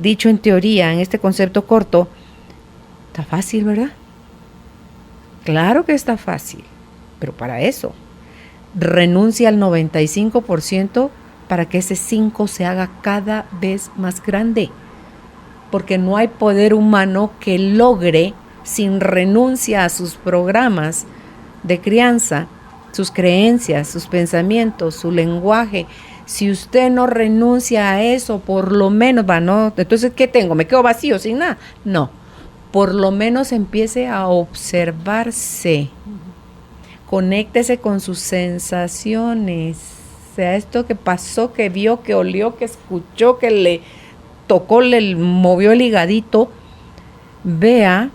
dicho en teoría, en este concepto corto, está fácil, ¿verdad? Claro que está fácil, pero para eso, renuncia al 95% para que ese 5 se haga cada vez más grande, porque no hay poder humano que logre, sin renuncia a sus programas de crianza, sus creencias, sus pensamientos, su lenguaje. Si usted no renuncia a eso, por lo menos, ¿no? Entonces, ¿qué tengo? ¿Me quedo vacío sin nada? No, por lo menos empiece a observarse, conéctese con sus sensaciones, sea esto que pasó, que vio, que olió, que escuchó, que le tocó, le movió el higadito, vea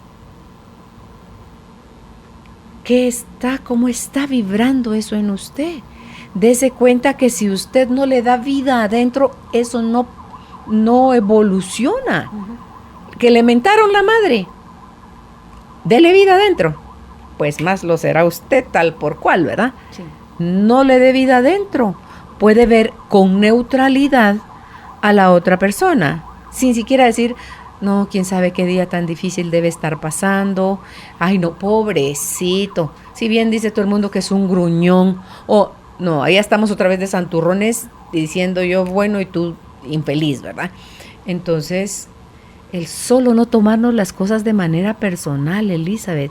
cómo está vibrando eso en usted. Dese cuenta que si usted no le da vida adentro, eso no evoluciona. Que le mentaron la madre, dele vida adentro, pues más lo será usted tal por cual, ¿verdad? Sí. No le dé vida adentro, puede ver con neutralidad a la otra persona, sin siquiera decir, no, quién sabe qué día tan difícil debe estar pasando, ay no, pobrecito, si bien dice todo el mundo que es un gruñón, o no, ahí estamos otra vez de santurrones diciendo yo bueno y tú infeliz, ¿verdad? Entonces, el solo no tomarnos las cosas de manera personal, Elizabeth,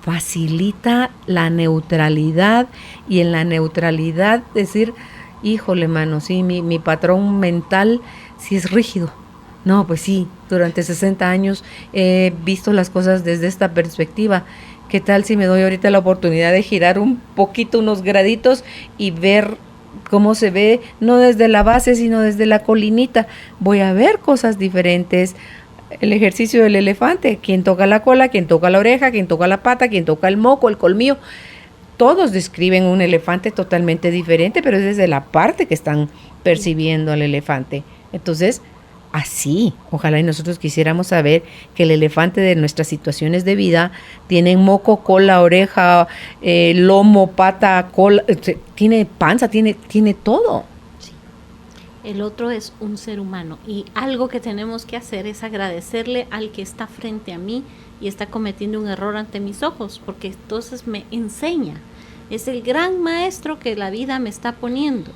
facilita la neutralidad, y en la neutralidad decir, híjole, mano, sí, mi patrón mental sí es rígido, No, pues sí, durante 60 años he visto las cosas desde esta perspectiva. ¿Qué tal si me doy ahorita la oportunidad de girar un poquito, unos graditos y ver cómo se ve, no desde la base, sino desde la colinita? Voy a ver cosas diferentes. El ejercicio del elefante, quien toca la cola, quien toca la oreja, quien toca la pata, quien toca el moco, el colmillo. Todos describen un elefante totalmente diferente, pero es desde la parte que están percibiendo al elefante. Entonces, así, ojalá y nosotros quisiéramos saber que el elefante de nuestras situaciones de vida tiene moco, cola, oreja, lomo, pata, cola, tiene panza, tiene todo. Sí. El otro es un ser humano y algo que tenemos que hacer es agradecerle al que está frente a mí y está cometiendo un error ante mis ojos, porque entonces me enseña. Es el gran maestro que la vida me está poniendo.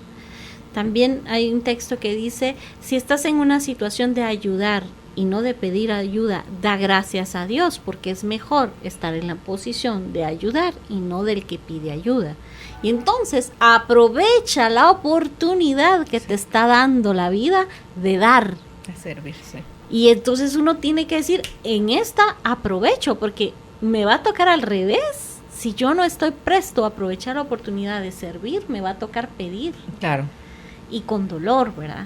También hay un texto que dice, si estás en una situación de ayudar y no de pedir ayuda, da gracias a Dios, porque es mejor estar en la posición de ayudar y no del que pide ayuda. Y entonces aprovecha la oportunidad que te está dando la vida de dar. De servirse. Y entonces uno tiene que decir, en esta aprovecho, porque me va a tocar al revés. Si yo no estoy presto a aprovechar la oportunidad de servir, me va a tocar pedir. Claro. Y con dolor, ¿verdad?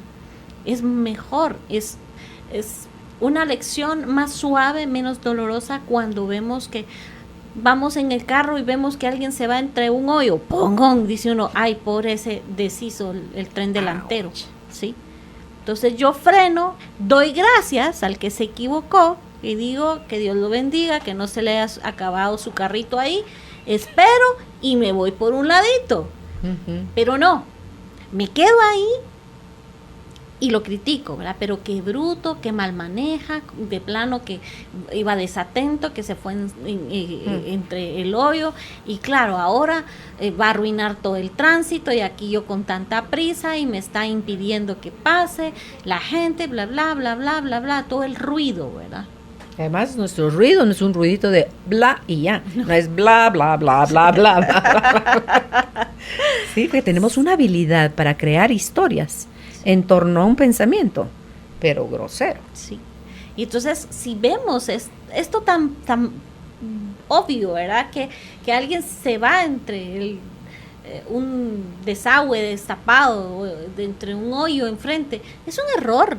Es mejor, es una lección más suave, menos dolorosa cuando vemos que vamos en el carro y vemos que alguien se va entre un hoyo, ¡pongón! Dice uno, ay, por ese deshizo el tren delantero, ¿sí? Entonces yo freno, doy gracias al que se equivocó y digo que Dios lo bendiga, que no se le haya acabado su carrito ahí, espero y me voy por un ladito. Uh-huh. Pero no, me quedo ahí y lo critico, ¿verdad? Pero qué bruto, qué mal maneja, de plano que iba desatento, que se fue entre el hoyo y claro, ahora va a arruinar todo el tránsito y aquí yo con tanta prisa y me está impidiendo que pase la gente, bla, bla, bla, bla, bla, bla, todo el ruido, ¿verdad? Además, nuestro ruido no es un ruidito de bla y ya, no es bla, bla, bla, bla, bla, bla, bla. Sí, porque tenemos una habilidad para crear historias en torno a un pensamiento, pero grosero. Sí. Y entonces, si vemos esto tan obvio, ¿verdad? Que alguien se va entre un desagüe destapado, entre un hoyo enfrente, es un error.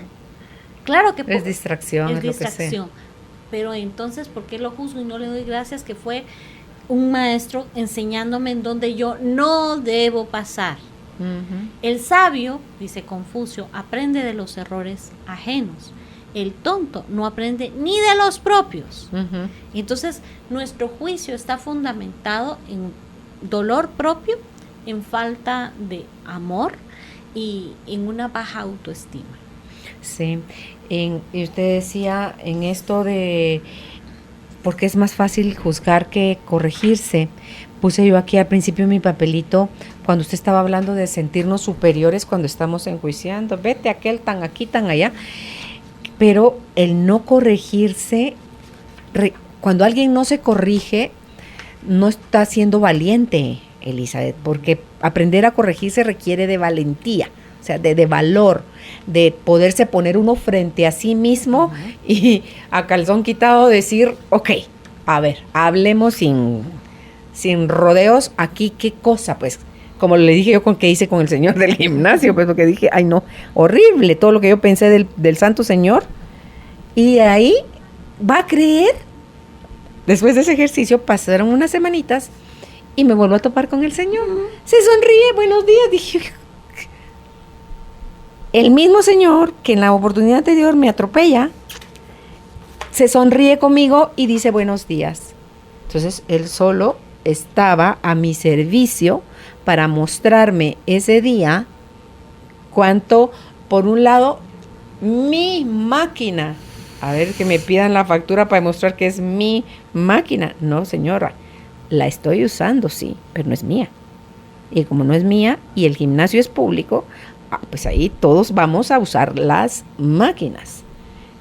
Claro que es distracción, es lo distracción. que sea. Pero entonces, ¿por qué lo juzgo y no le doy gracias que fue un maestro enseñándome en donde yo no debo pasar? Uh-huh. El sabio, dice Confucio, aprende de los errores ajenos. El tonto no aprende ni de los propios. Uh-huh. Entonces, nuestro juicio está fundamentado en dolor propio, en falta de amor y en una baja autoestima. Sí, y usted decía en esto de porque es más fácil juzgar que corregirse. Puse yo aquí al principio mi papelito cuando usted estaba hablando de sentirnos superiores cuando estamos enjuiciando. Vete aquel tan aquí, tan allá. Pero el no corregirse, cuando alguien no se corrige, no está siendo valiente, Elizabeth, porque aprender a corregirse requiere de valentía. O sea, de valor, de poderse poner uno frente a sí mismo uh-huh. y a calzón quitado decir, ok, a ver, hablemos sin rodeos, aquí qué cosa, pues, como le dije yo con que hice con el señor del gimnasio, pues porque dije, ay no, horrible todo lo que yo pensé del santo señor, y ahí va a creer, después de ese ejercicio pasaron unas semanitas y me vuelvo a topar con el señor, uh-huh. Se sonríe, buenos días, dije, el mismo señor que en la oportunidad anterior me atropella, se sonríe conmigo y dice buenos días. Entonces, él solo estaba a mi servicio para mostrarme ese día cuánto, por un lado, mi máquina, a ver que me pidan la factura para demostrar que es mi máquina. No, señora, la estoy usando, sí, pero no es mía. Y como no es mía y el gimnasio es público, pues ahí todos vamos a usar las máquinas.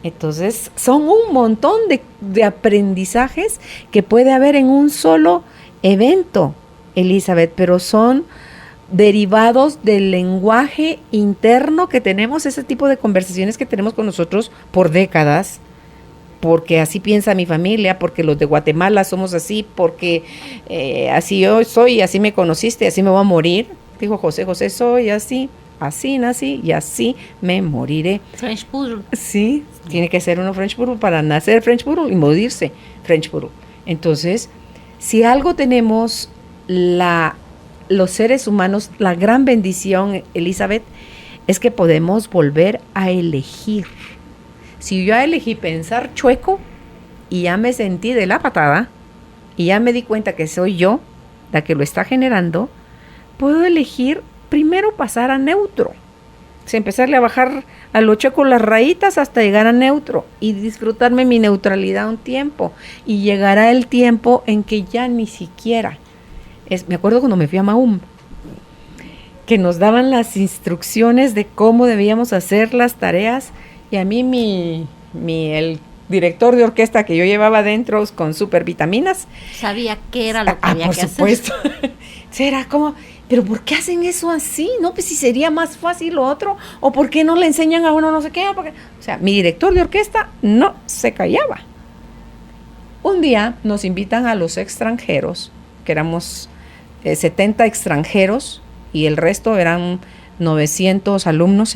Entonces son un montón de aprendizajes que puede haber en un solo evento, Elizabeth, pero son derivados del lenguaje interno que tenemos, ese tipo de conversaciones que tenemos con nosotros por décadas, porque así piensa mi familia, porque los de Guatemala somos así, porque así yo soy, así me conociste, así me voy a morir. Dijo José, soy así, así nací y así me moriré. French Poodle. Sí, tiene que ser uno French Poodle para nacer French Poodle y morirse French Poodle. Entonces, si algo tenemos los seres humanos, la gran bendición, Elizabeth, es que podemos volver a elegir. Si yo elegí pensar chueco y ya me sentí de la patada y ya me di cuenta que soy yo la que lo está generando, puedo elegir primero pasar a neutro. O sea, empezarle a bajar a lo chueco las rayitas hasta llegar a neutro y disfrutarme mi neutralidad un tiempo. Y llegará el tiempo en que ya ni siquiera. Me acuerdo cuando me fui a Mahum, que nos daban las instrucciones de cómo debíamos hacer las tareas. Y a mí el director de orquesta que yo llevaba adentro con supervitaminas sabía qué era lo que había que hacer. Por supuesto. Era como, pero ¿por qué hacen eso así? No, pues si sería más fácil lo otro, o ¿por qué no le enseñan a uno no sé qué? O sea, mi director de orquesta no se callaba. Un día nos invitan a los extranjeros, que éramos 70 extranjeros y el resto eran 900 alumnos,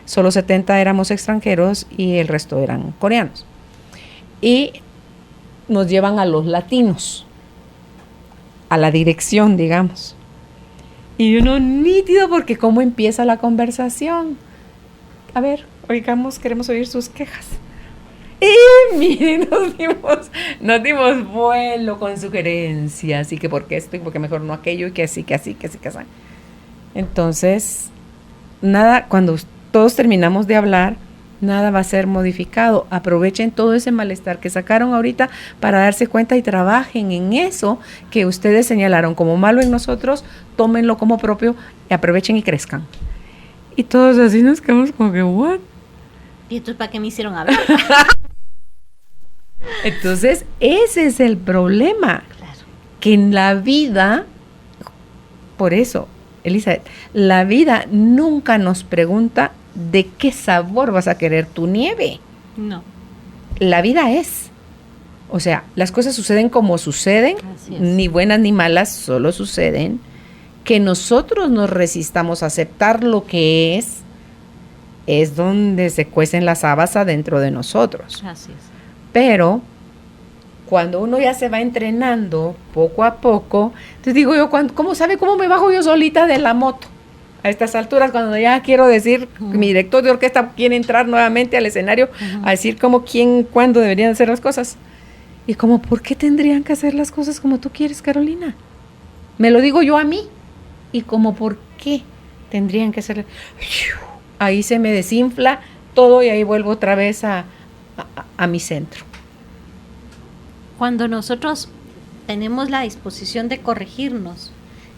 solo 70 éramos extranjeros y el resto eran coreanos. Y nos llevan a los latinos, a la dirección, digamos. Y uno nítido, porque cómo empieza la conversación. A ver, oigamos, queremos oír sus quejas. Y miren, nos dimos vuelo con sugerencias, y que por qué esto, y por qué mejor no aquello, y que así, que así, que así, que así. Entonces, nada, cuando todos terminamos de hablar, nada va a ser modificado. Aprovechen todo ese malestar que sacaron ahorita para darse cuenta y trabajen en eso que ustedes señalaron como malo en nosotros, tómenlo como propio y aprovechen y crezcan. Y todos así nos quedamos como que, ¿what? ¿Y entonces para qué me hicieron hablar? Entonces, ese es el problema. Claro. Que en la vida, por eso, Elizabeth, la vida nunca nos pregunta de qué sabor vas a querer tu nieve. No. La vida es. O sea, las cosas suceden como suceden, ni buenas ni malas, solo suceden. Que nosotros nos resistamos a aceptar lo que es donde se cuecen las habas adentro de nosotros. Así es. Pero cuando uno ya se va entrenando poco a poco, entonces digo yo, ¿cómo sabe cómo me bajo yo solita de la moto? A estas alturas, cuando ya quiero decir, mi director de orquesta quiere entrar nuevamente al escenario a decir cómo, quién, cuándo deberían hacer las cosas. Y como, ¿por qué tendrían que hacer las cosas como tú quieres, Carolina? Me lo digo yo a mí. Y como, ¿por qué tendrían que hacer? Ahí se me desinfla todo y ahí vuelvo otra vez a mi centro. Cuando nosotros tenemos la disposición de corregirnos,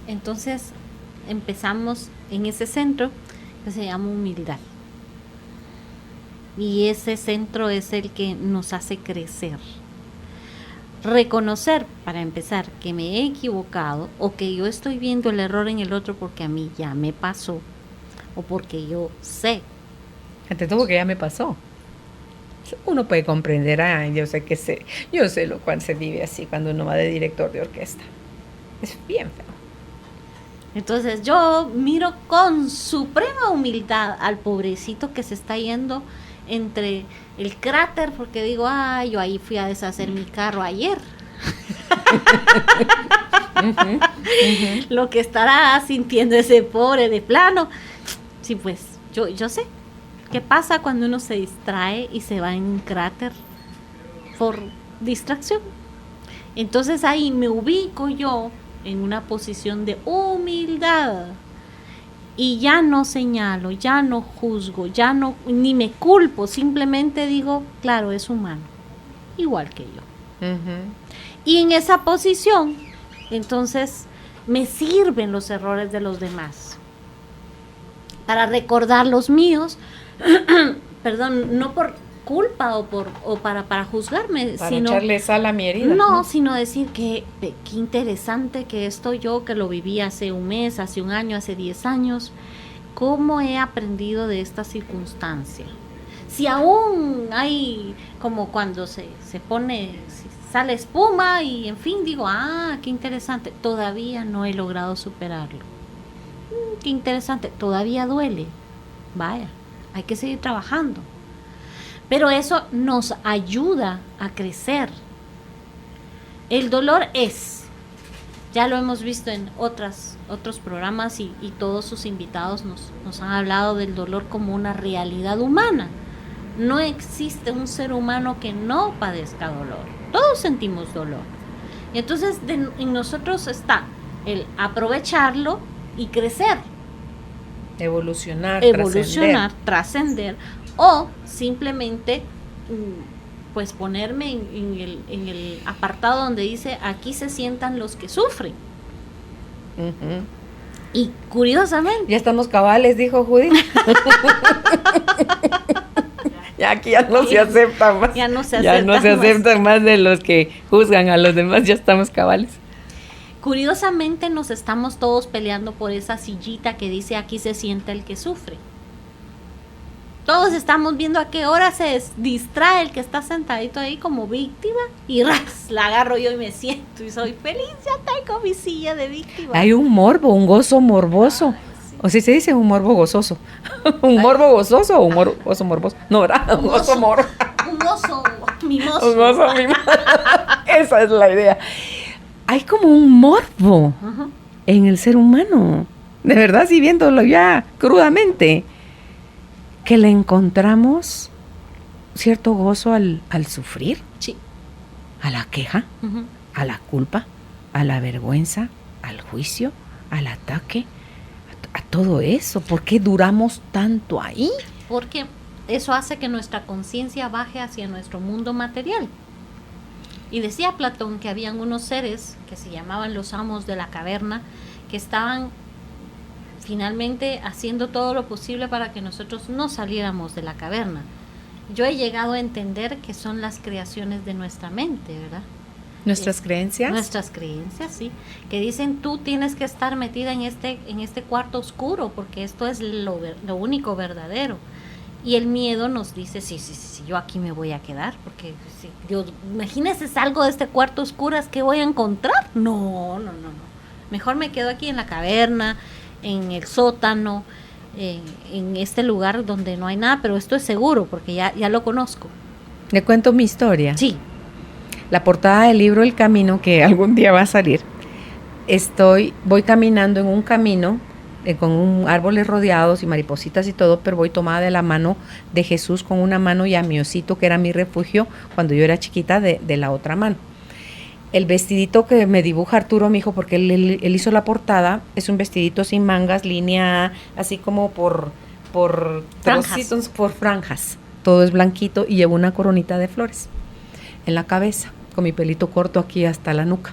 entonces empezamos en ese centro que se llama humildad. Y ese centro es el que nos hace crecer. Reconocer, para empezar, que me he equivocado o que yo estoy viendo el error en el otro porque a mí ya me pasó o porque yo sé. Ante todo que ya me pasó. Uno puede comprender, yo sé lo cual se vive así cuando uno va de director de orquesta. Es bien feo. Entonces yo miro con suprema humildad al pobrecito que se está yendo entre el cráter, porque digo, yo ahí fui a deshacer mi carro ayer. Lo que estará sintiendo ese pobre de plano. Sí, pues yo sé. ¿Qué pasa cuando uno se distrae y se va en un cráter por distracción? Entonces ahí me ubico yo en una posición de humildad y ya no señalo, ya no juzgo, ya no, ni me culpo, simplemente digo, claro, es humano, igual que yo. Y en esa posición, entonces, me sirven los errores de los demás para recordar los míos. Perdón, no por culpa o para juzgarme, Para sino echarle sal a mi herida. no, sino decir que qué interesante que esto yo que lo viví hace un mes, hace un año, hace 10 años, cómo he aprendido de esta circunstancia. Si aún hay como cuando se pone, sale espuma y en fin, digo, qué interesante, todavía no he logrado superarlo. Qué interesante, todavía duele. Vaya, hay que seguir trabajando. Pero eso nos ayuda a crecer. El dolor ya lo hemos visto en otros programas y todos sus invitados nos han hablado del dolor como una realidad humana. No existe un ser humano que no padezca dolor. Todos sentimos dolor. Y entonces en nosotros está el aprovecharlo y crecer. Evolucionar, trascender, o simplemente pues ponerme en el apartado donde dice aquí se sientan los que sufren. Uh-huh. Y curiosamente ya estamos cabales, dijo Judith. Ya aquí ya no se aceptan más. Ya no se aceptan más de los que juzgan a los demás, ya estamos cabales. Curiosamente nos estamos todos peleando por esa sillita que dice aquí se sienta el que sufre. Todos estamos viendo a qué hora se distrae el que está sentadito ahí como víctima y ¡ras! La agarro yo y me siento y soy feliz, ya tengo mi silla de víctima. Hay un morbo, un gozo morboso. Ay, sí. O sea, se dice un morbo gozoso. ¿Un morbo gozoso o un gozo morboso? No, ¿verdad? Un gozo morbo. Un gozo mimoso. Un gozo mimoso. Esa es la idea. Hay como un morbo en el ser humano. De verdad, sí, viéndolo ya crudamente. Que le encontramos cierto gozo al sufrir, sí, a la queja, a la culpa, a la vergüenza, al juicio, al ataque, a todo eso. ¿Por qué duramos tanto ahí? Porque eso hace que nuestra conciencia baje hacia nuestro mundo material. Y decía Platón que habían unos seres que se llamaban los amos de la caverna, que estaban finalmente haciendo todo lo posible para que nosotros no saliéramos de la caverna. Yo he llegado a entender que son las creaciones de nuestra mente, ¿verdad? ¿Nuestras creencias? Nuestras creencias, sí. Que dicen, tú tienes que estar metida en este cuarto oscuro, porque esto es lo único verdadero. Y el miedo nos dice, sí, yo aquí me voy a quedar, porque si yo, imagínese, salgo de este cuarto oscuro, ¿es que voy a encontrar? No. Mejor me quedo aquí en la caverna, en el sótano, en este lugar donde no hay nada, pero esto es seguro porque ya lo conozco. ¿Le cuento mi historia? Sí. La portada del libro El Camino, que algún día va a salir. Voy caminando en un camino con árboles rodeados y maripositas y todo, pero voy tomada de la mano de Jesús con una mano y a mi osito, que era mi refugio cuando yo era chiquita, de la otra mano. El vestidito que me dibuja Arturo, mi hijo, porque él hizo la portada, es un vestidito sin mangas, línea así como por trocitos, por franjas. Todo es blanquito y llevo una coronita de flores en la cabeza, con mi pelito corto aquí hasta la nuca.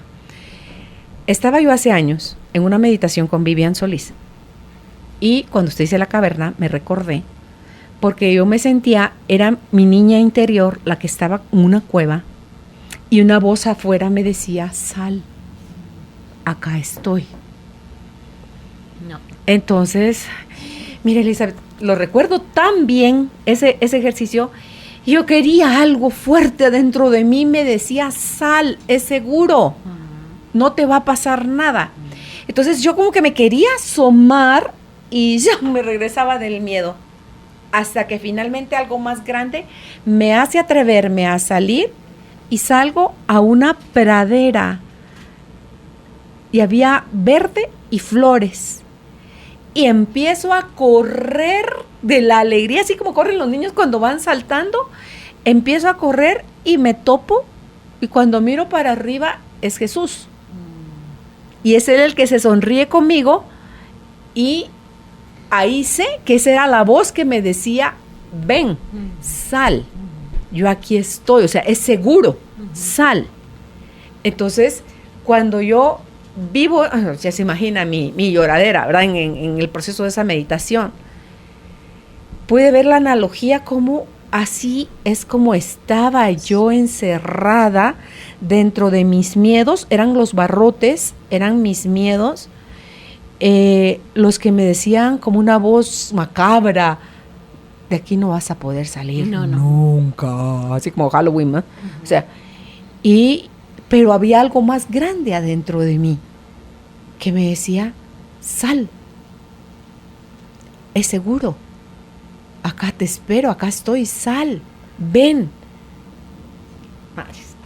Estaba yo hace años en una meditación con Vivian Solís y cuando usted dice la caverna me recordé, porque yo me sentía, era mi niña interior la que estaba en una cueva. Y una voz afuera me decía, sal, acá estoy. No. Entonces, mire, Elizabeth, lo recuerdo tan bien, ese ejercicio. Yo quería algo fuerte dentro de mí, me decía, sal, es seguro, no te va a pasar nada. Entonces yo como que me quería asomar y ya me regresaba del miedo. Hasta que finalmente algo más grande me hace atreverme a salir. Y salgo a una pradera y había verde y flores. Y empiezo a correr de la alegría, así como corren los niños cuando van saltando. Empiezo a correr y me topo y cuando miro para arriba es Jesús. Y es Él el que se sonríe conmigo y ahí sé que esa era la voz que me decía, ven, sal. Yo aquí estoy, o sea, es seguro, sal. Entonces, cuando yo vivo, ya se imagina mi lloradera, ¿verdad? En el proceso de esa meditación, pude ver la analogía como así es como estaba yo encerrada dentro de mis miedos. Eran los barrotes, eran mis miedos, los que me decían como una voz macabra: de aquí no vas a poder salir nunca, así como Halloween, ¿no? O sea, pero había algo más grande adentro de mí que me decía: sal, es seguro, acá te espero, acá estoy, sal, ven.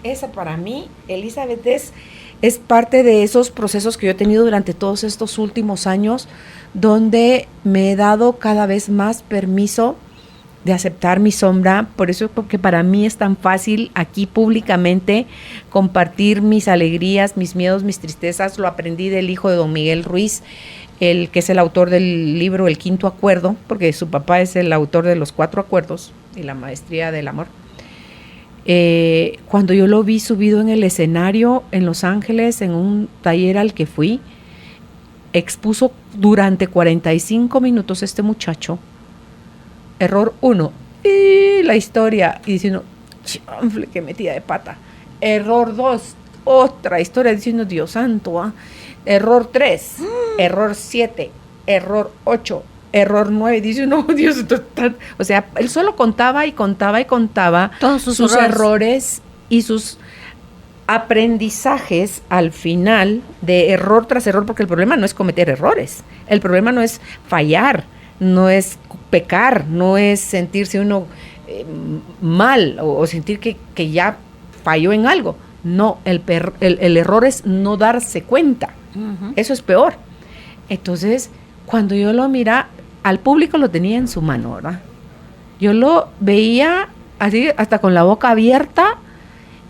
Esa para mí, Elizabeth, es parte de esos procesos que yo he tenido durante todos estos últimos años, donde me he dado cada vez más permiso de aceptar mi sombra. Por eso, porque para mí es tan fácil aquí públicamente compartir mis alegrías, mis miedos, mis tristezas. Lo aprendí del hijo de don Miguel Ruiz, el que es el autor del libro El Quinto Acuerdo, porque su papá es el autor de los 4 acuerdos y la maestría del amor. Cuando yo lo vi subido en el escenario en Los Ángeles, en un taller al que fui, expuso durante 45 minutos este muchacho. Error 1, y la historia, y diciendo: chanfle, que metida de pata. Error 2, otra historia, diciendo: Dios santo, ¿ah? Error 3, error 7, error 8, error 9, dice: no, Dios, o sea, él solo contaba y contaba y contaba todos sus errores y sus aprendizajes al final, de error tras error, porque el problema no es cometer errores, el problema no es fallar, no es pecar, no es sentirse uno mal o sentir que ya falló en algo. No, el error es no darse cuenta. Uh-huh. Eso es peor. Entonces, cuando yo lo miraba, al público lo tenía en su mano, ¿verdad? Yo lo veía así, hasta con la boca abierta,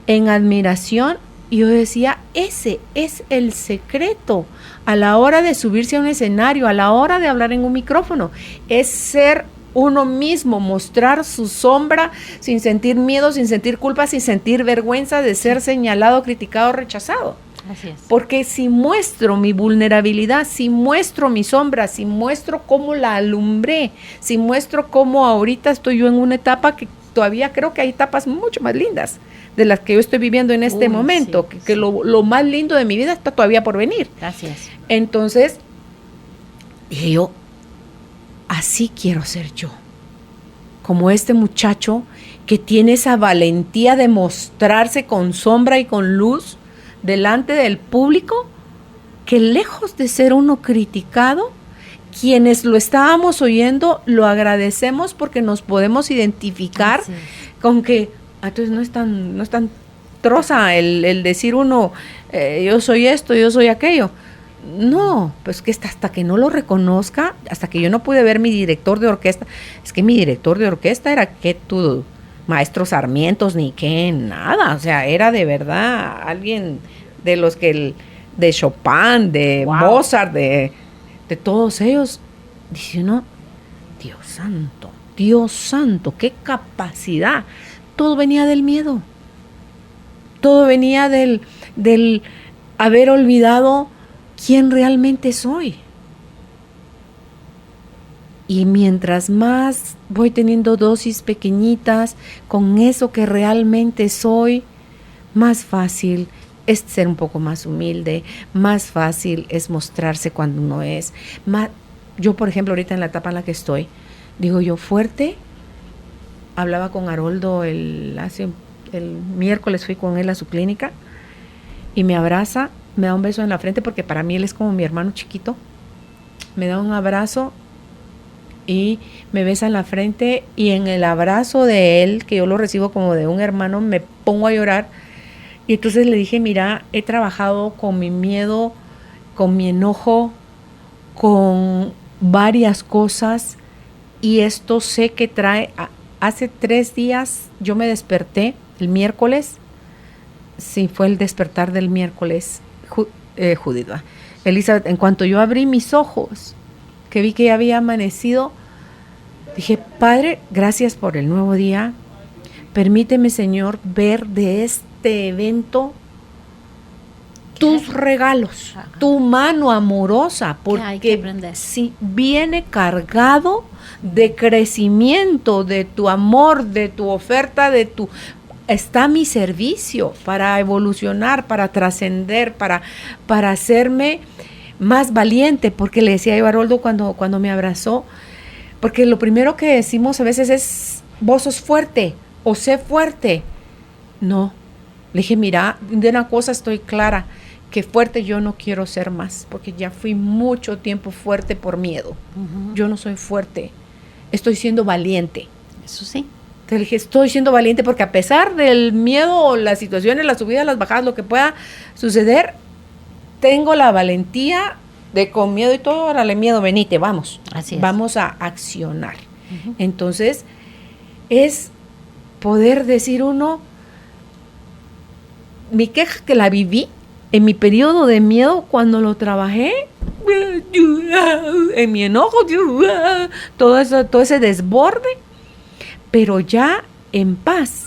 en admiración, y yo decía: ese es el secreto a la hora de subirse a un escenario, a la hora de hablar en un micrófono, es ser uno mismo, mostrar su sombra sin sentir miedo, sin sentir culpa, sin sentir vergüenza de ser señalado, criticado, rechazado. Así es. Porque si muestro mi vulnerabilidad, si muestro mi sombra, si muestro cómo la alumbré, si muestro cómo ahorita estoy yo en una etapa que todavía creo que hay etapas mucho más lindas de las que yo estoy viviendo en este momento, sí, que lo más lindo de mi vida está todavía por venir. Gracias. Entonces, dije yo: así quiero ser yo, como este muchacho que tiene esa valentía de mostrarse con sombra y con luz delante del público, que lejos de ser uno criticado, quienes lo estábamos oyendo lo agradecemos porque nos podemos identificar con que entonces no es tan troza el decir uno, yo soy esto, yo soy aquello. No, pues que hasta que no lo reconozca, hasta que yo no pude ver mi director de orquesta, es que mi director de orquesta era que tu maestro Sarmientos, ni que nada, o sea, era de verdad alguien de los que, de Chopin, de Mozart, de todos ellos. Dice uno: Dios santo, qué capacidad. Todo venía del miedo, todo venía del haber olvidado quién realmente soy. Y mientras más voy teniendo dosis pequeñitas con eso que realmente soy, más fácil es ser un poco más humilde, más fácil es mostrarse cuando uno es. Yo, por ejemplo, ahorita en la etapa en la que estoy, digo yo, fuerte. Hablaba con Haroldo el miércoles, fui con él a su clínica y me abraza, me da un beso en la frente, porque para mí él es como mi hermano chiquito. Me da un abrazo y me besa en la frente, y en el abrazo de él, que yo lo recibo como de un hermano, me pongo a llorar. Y entonces le dije: mira, he trabajado con mi miedo, con mi enojo, con varias cosas, y esto sé que trae... Hace 3 días yo me desperté, el miércoles, sí, fue el despertar del miércoles, Judith, Elizabeth, en cuanto yo abrí mis ojos, que vi que ya había amanecido, dije: Padre, gracias por el nuevo día, permíteme, Señor, ver de este evento tus regalos, Ajá. tu mano amorosa, Que hay que porque aprender. sí, viene cargado de crecimiento, de tu amor, de tu oferta, está mi servicio para evolucionar, para trascender, para hacerme más valiente, porque le decía yo a Haroldo cuando me abrazó, porque lo primero que decimos a veces es, vos sos fuerte, o sé fuerte. No, le dije, mira, de una cosa estoy clara, que fuerte yo no quiero ser más, porque ya fui mucho tiempo fuerte por miedo. Ujú. Yo no soy fuerte, estoy siendo valiente. Eso sí. Entonces le dije, estoy siendo valiente porque a pesar del miedo, las situaciones, las subidas, las bajadas, lo que pueda suceder, tengo la valentía de con miedo y todo, órale miedo, venite, vamos. Así es. Vamos a accionar. Ujú. Entonces, es poder decir uno, mi queja que la viví en mi periodo de miedo cuando lo trabajé, en mi enojo, todo ese desborde, pero ya en paz.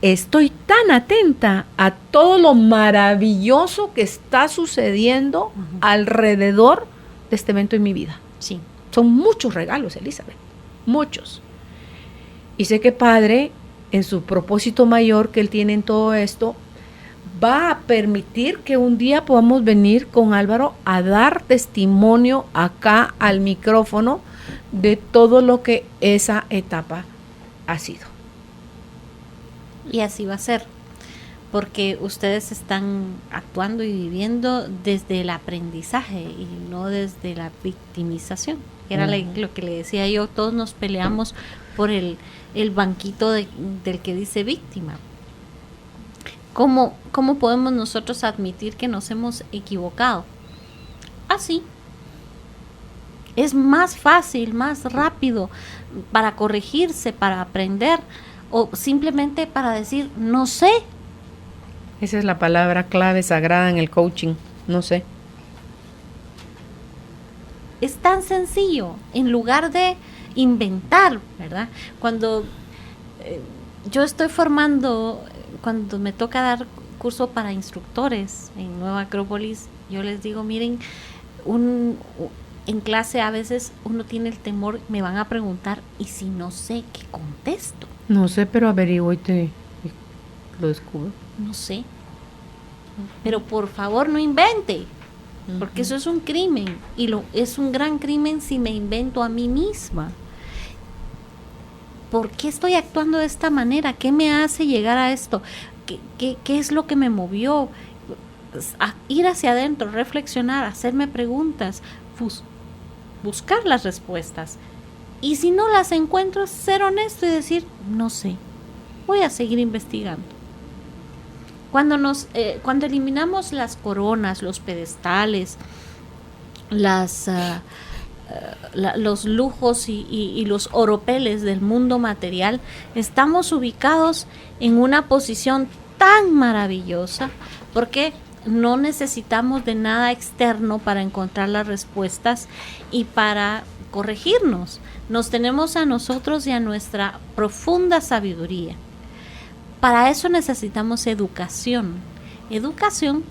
Estoy tan atenta a todo lo maravilloso que está sucediendo alrededor de este evento en mi vida. Sí. Son muchos regalos, Elizabeth, muchos. Y sé que Padre, en su propósito mayor que Él tiene en todo esto, va a permitir que un día podamos venir con Álvaro a dar testimonio acá al micrófono de todo lo que esa etapa ha sido. Y así va a ser, porque ustedes están actuando y viviendo desde el aprendizaje y no desde la victimización. Era lo que le decía yo, todos nos peleamos por el banquito del que dice víctima. ¿Cómo podemos nosotros admitir que nos hemos equivocado? Así. Es más fácil, más rápido para corregirse, para aprender, o simplemente para decir, no sé. Esa es la palabra clave sagrada en el coaching, no sé. Es tan sencillo, en lugar de inventar, ¿verdad? Cuando yo estoy formando, cuando me toca dar curso para instructores en Nueva Acrópolis, yo les digo, miren, en clase a veces uno tiene el temor, me van a preguntar, y si no sé, ¿qué contesto? No sé, pero averiguo y lo descubro. No sé. Pero por favor no invente, porque eso es un crimen, y es un gran crimen si me invento a mí misma. ¿Por qué estoy actuando de esta manera? ¿Qué me hace llegar a esto? ¿Qué es lo que me movió? A ir hacia adentro, reflexionar, hacerme preguntas, buscar las respuestas. Y si no las encuentro, ser honesto y decir, no sé, voy a seguir investigando. Cuando eliminamos las coronas, los pedestales, los lujos y los oropeles del mundo material, estamos ubicados en una posición tan maravillosa, porque no necesitamos de nada externo para encontrar las respuestas y para corregirnos. Nos tenemos a nosotros y a nuestra profunda sabiduría. Para eso necesitamos educación. Educación,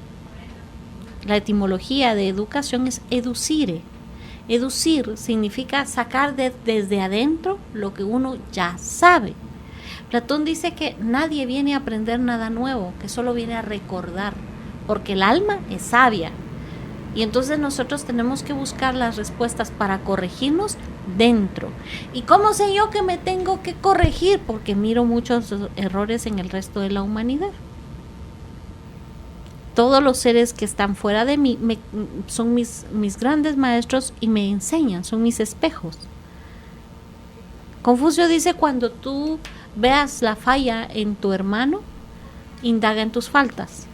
la etimología de educación es educire. Educir significa sacar desde adentro lo que uno ya sabe. Platón dice que nadie viene a aprender nada nuevo, que solo viene a recordar, porque el alma es sabia. Y entonces nosotros tenemos que buscar las respuestas para corregirnos dentro. ¿Y cómo sé yo que me tengo que corregir? Porque miro muchos errores en el resto de la humanidad. Todos los seres que están fuera de mí son mis grandes maestros y me enseñan, son mis espejos. Confucio dice, cuando tú veas la falla en tu hermano, indaga en tus faltas.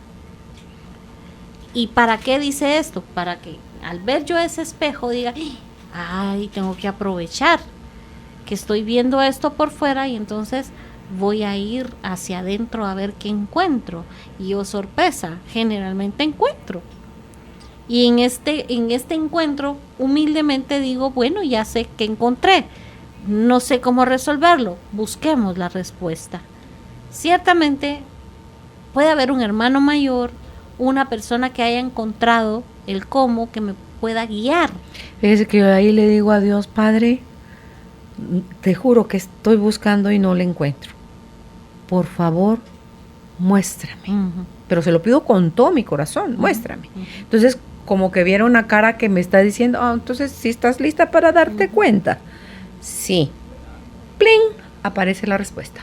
¿Y para qué dice esto? Para que al ver yo ese espejo diga, ay, tengo que aprovechar que estoy viendo esto por fuera y entonces voy a ir hacia adentro a ver qué encuentro. Y oh sorpresa, generalmente encuentro. Y en este encuentro humildemente digo, bueno, ya sé qué encontré. No sé cómo resolverlo. Busquemos la respuesta. Ciertamente puede haber un hermano mayor, una persona que haya encontrado el cómo, que me pueda guiar. Fíjese que yo ahí le digo a Dios, Padre, te juro que estoy buscando y no le encuentro. Por favor, muéstrame. Ujú. Pero se lo pido con todo mi corazón, muéstrame. Entonces, como que viera una cara que me está diciendo, entonces, ¿sí estás lista para darte cuenta? Sí. ¡Pling! Aparece la respuesta.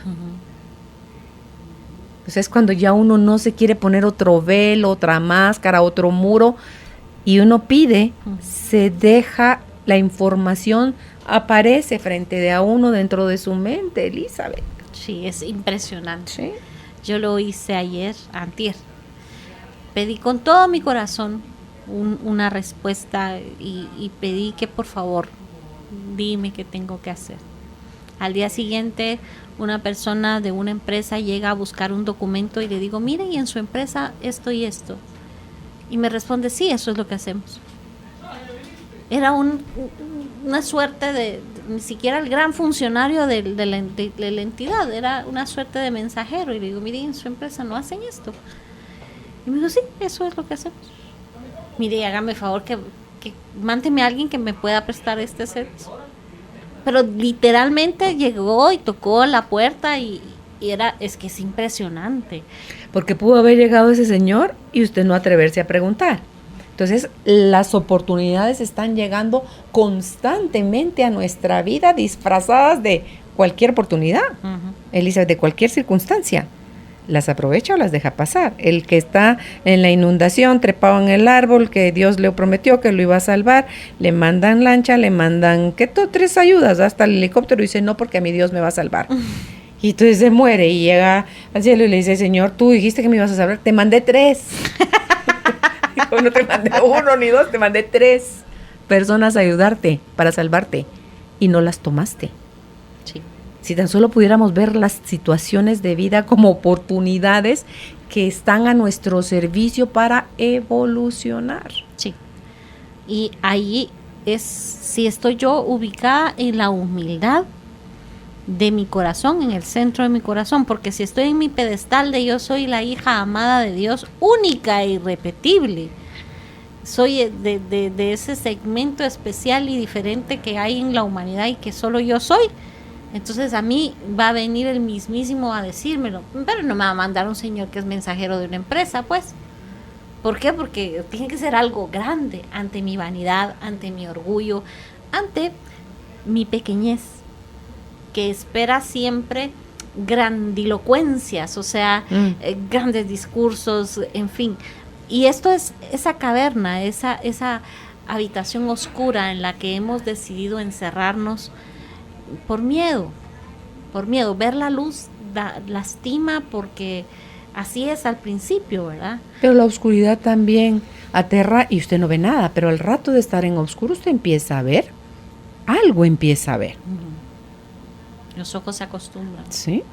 Entonces, cuando ya uno no se quiere poner otro velo, otra máscara, otro muro, y uno pide, se deja la información, aparece frente de a uno dentro de su mente, Elizabeth. Sí, es impresionante. ¿Sí? Yo lo hice ayer, antier. Pedí con todo mi corazón una respuesta y pedí que por favor dime qué tengo que hacer. Al día siguiente una persona de una empresa llega a buscar un documento y le digo, mire, y en su empresa esto y esto. Y me responde, sí, eso es lo que hacemos. Era una suerte de, ni siquiera el gran funcionario de la entidad, era una suerte de mensajero. Y le digo, mire, en su empresa no hacen esto. Y me dijo, sí, eso es lo que hacemos. Mire, hágame favor que mándeme a alguien que me pueda prestar este servicio. Pero literalmente llegó y tocó la puerta y es que es impresionante. Porque pudo haber llegado ese señor y usted no atreverse a preguntar. Entonces, las oportunidades están llegando constantemente a nuestra vida disfrazadas de cualquier oportunidad, Elizabeth, de cualquier circunstancia. ¿Las aprovecha o las deja pasar? El que está en la inundación, trepado en el árbol, que Dios le prometió que lo iba a salvar, le mandan lancha, le mandan, ¿qué? 3 ayudas, hasta el helicóptero, y dice, no, porque a mi Dios me va a salvar. Y entonces se muere y llega al cielo y le dice, Señor, tú dijiste que me ibas a salvar, te mandé 3. Yo no te mandé 1 ni 2, te mandé 3 personas a ayudarte para salvarte y no las tomaste. Sí. Si tan solo pudiéramos ver las situaciones de vida como oportunidades que están a nuestro servicio para evolucionar. Sí. Y ahí es, si estoy yo ubicada en la humildad de mi corazón, en el centro de mi corazón, porque si estoy en mi pedestal de yo soy la hija amada de Dios, única e irrepetible, soy de ese segmento especial y diferente que hay en la humanidad y que solo yo soy, entonces a mí va a venir el mismísimo a decírmelo, pero no me va a mandar un señor que es mensajero de una empresa, pues. ¿Por qué? Porque tiene que ser algo grande ante mi vanidad, ante mi orgullo, ante mi pequeñez, que espera siempre grandilocuencias, o sea, grandes discursos, en fin. Y esto es esa caverna, esa habitación oscura en la que hemos decidido encerrarnos por miedo. Ver la luz lastima porque así es al principio, ¿verdad? Pero la oscuridad también aterra y usted no ve nada, pero al rato de estar en oscuro usted empieza a ver, algo empieza a ver. Los ojos se acostumbran. Sí.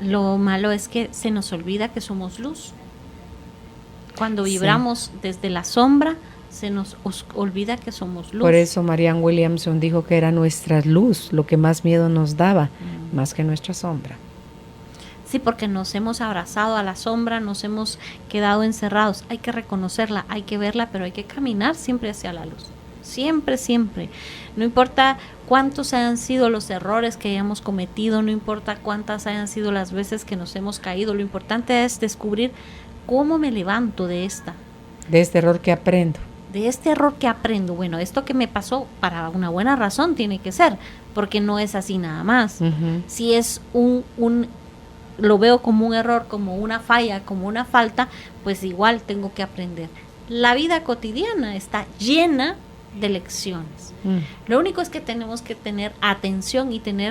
Lo malo es que se nos olvida que somos luz. Cuando vibramos desde la sombra, se nos olvida que somos luz. Por eso Marianne Williamson dijo que era nuestra luz lo que más miedo nos daba, más que nuestra sombra. Sí, porque nos hemos abrazado a la sombra, nos hemos quedado encerrados. Hay que reconocerla, hay que verla, pero hay que caminar siempre hacia la luz. Siempre, siempre. No importa cuántos hayan sido los errores que hayamos cometido, no importa cuántas hayan sido las veces que nos hemos caído, lo importante es descubrir cómo me levanto de esta. De este error que aprendo. De este error que aprendo. Bueno, esto que me pasó para una buena razón tiene que ser, porque no es así nada más. Si es lo veo como un error, como una falla, como una falta, pues igual tengo que aprender. La vida cotidiana está llena de lecciones. Lo único es que tenemos que tener atención y tener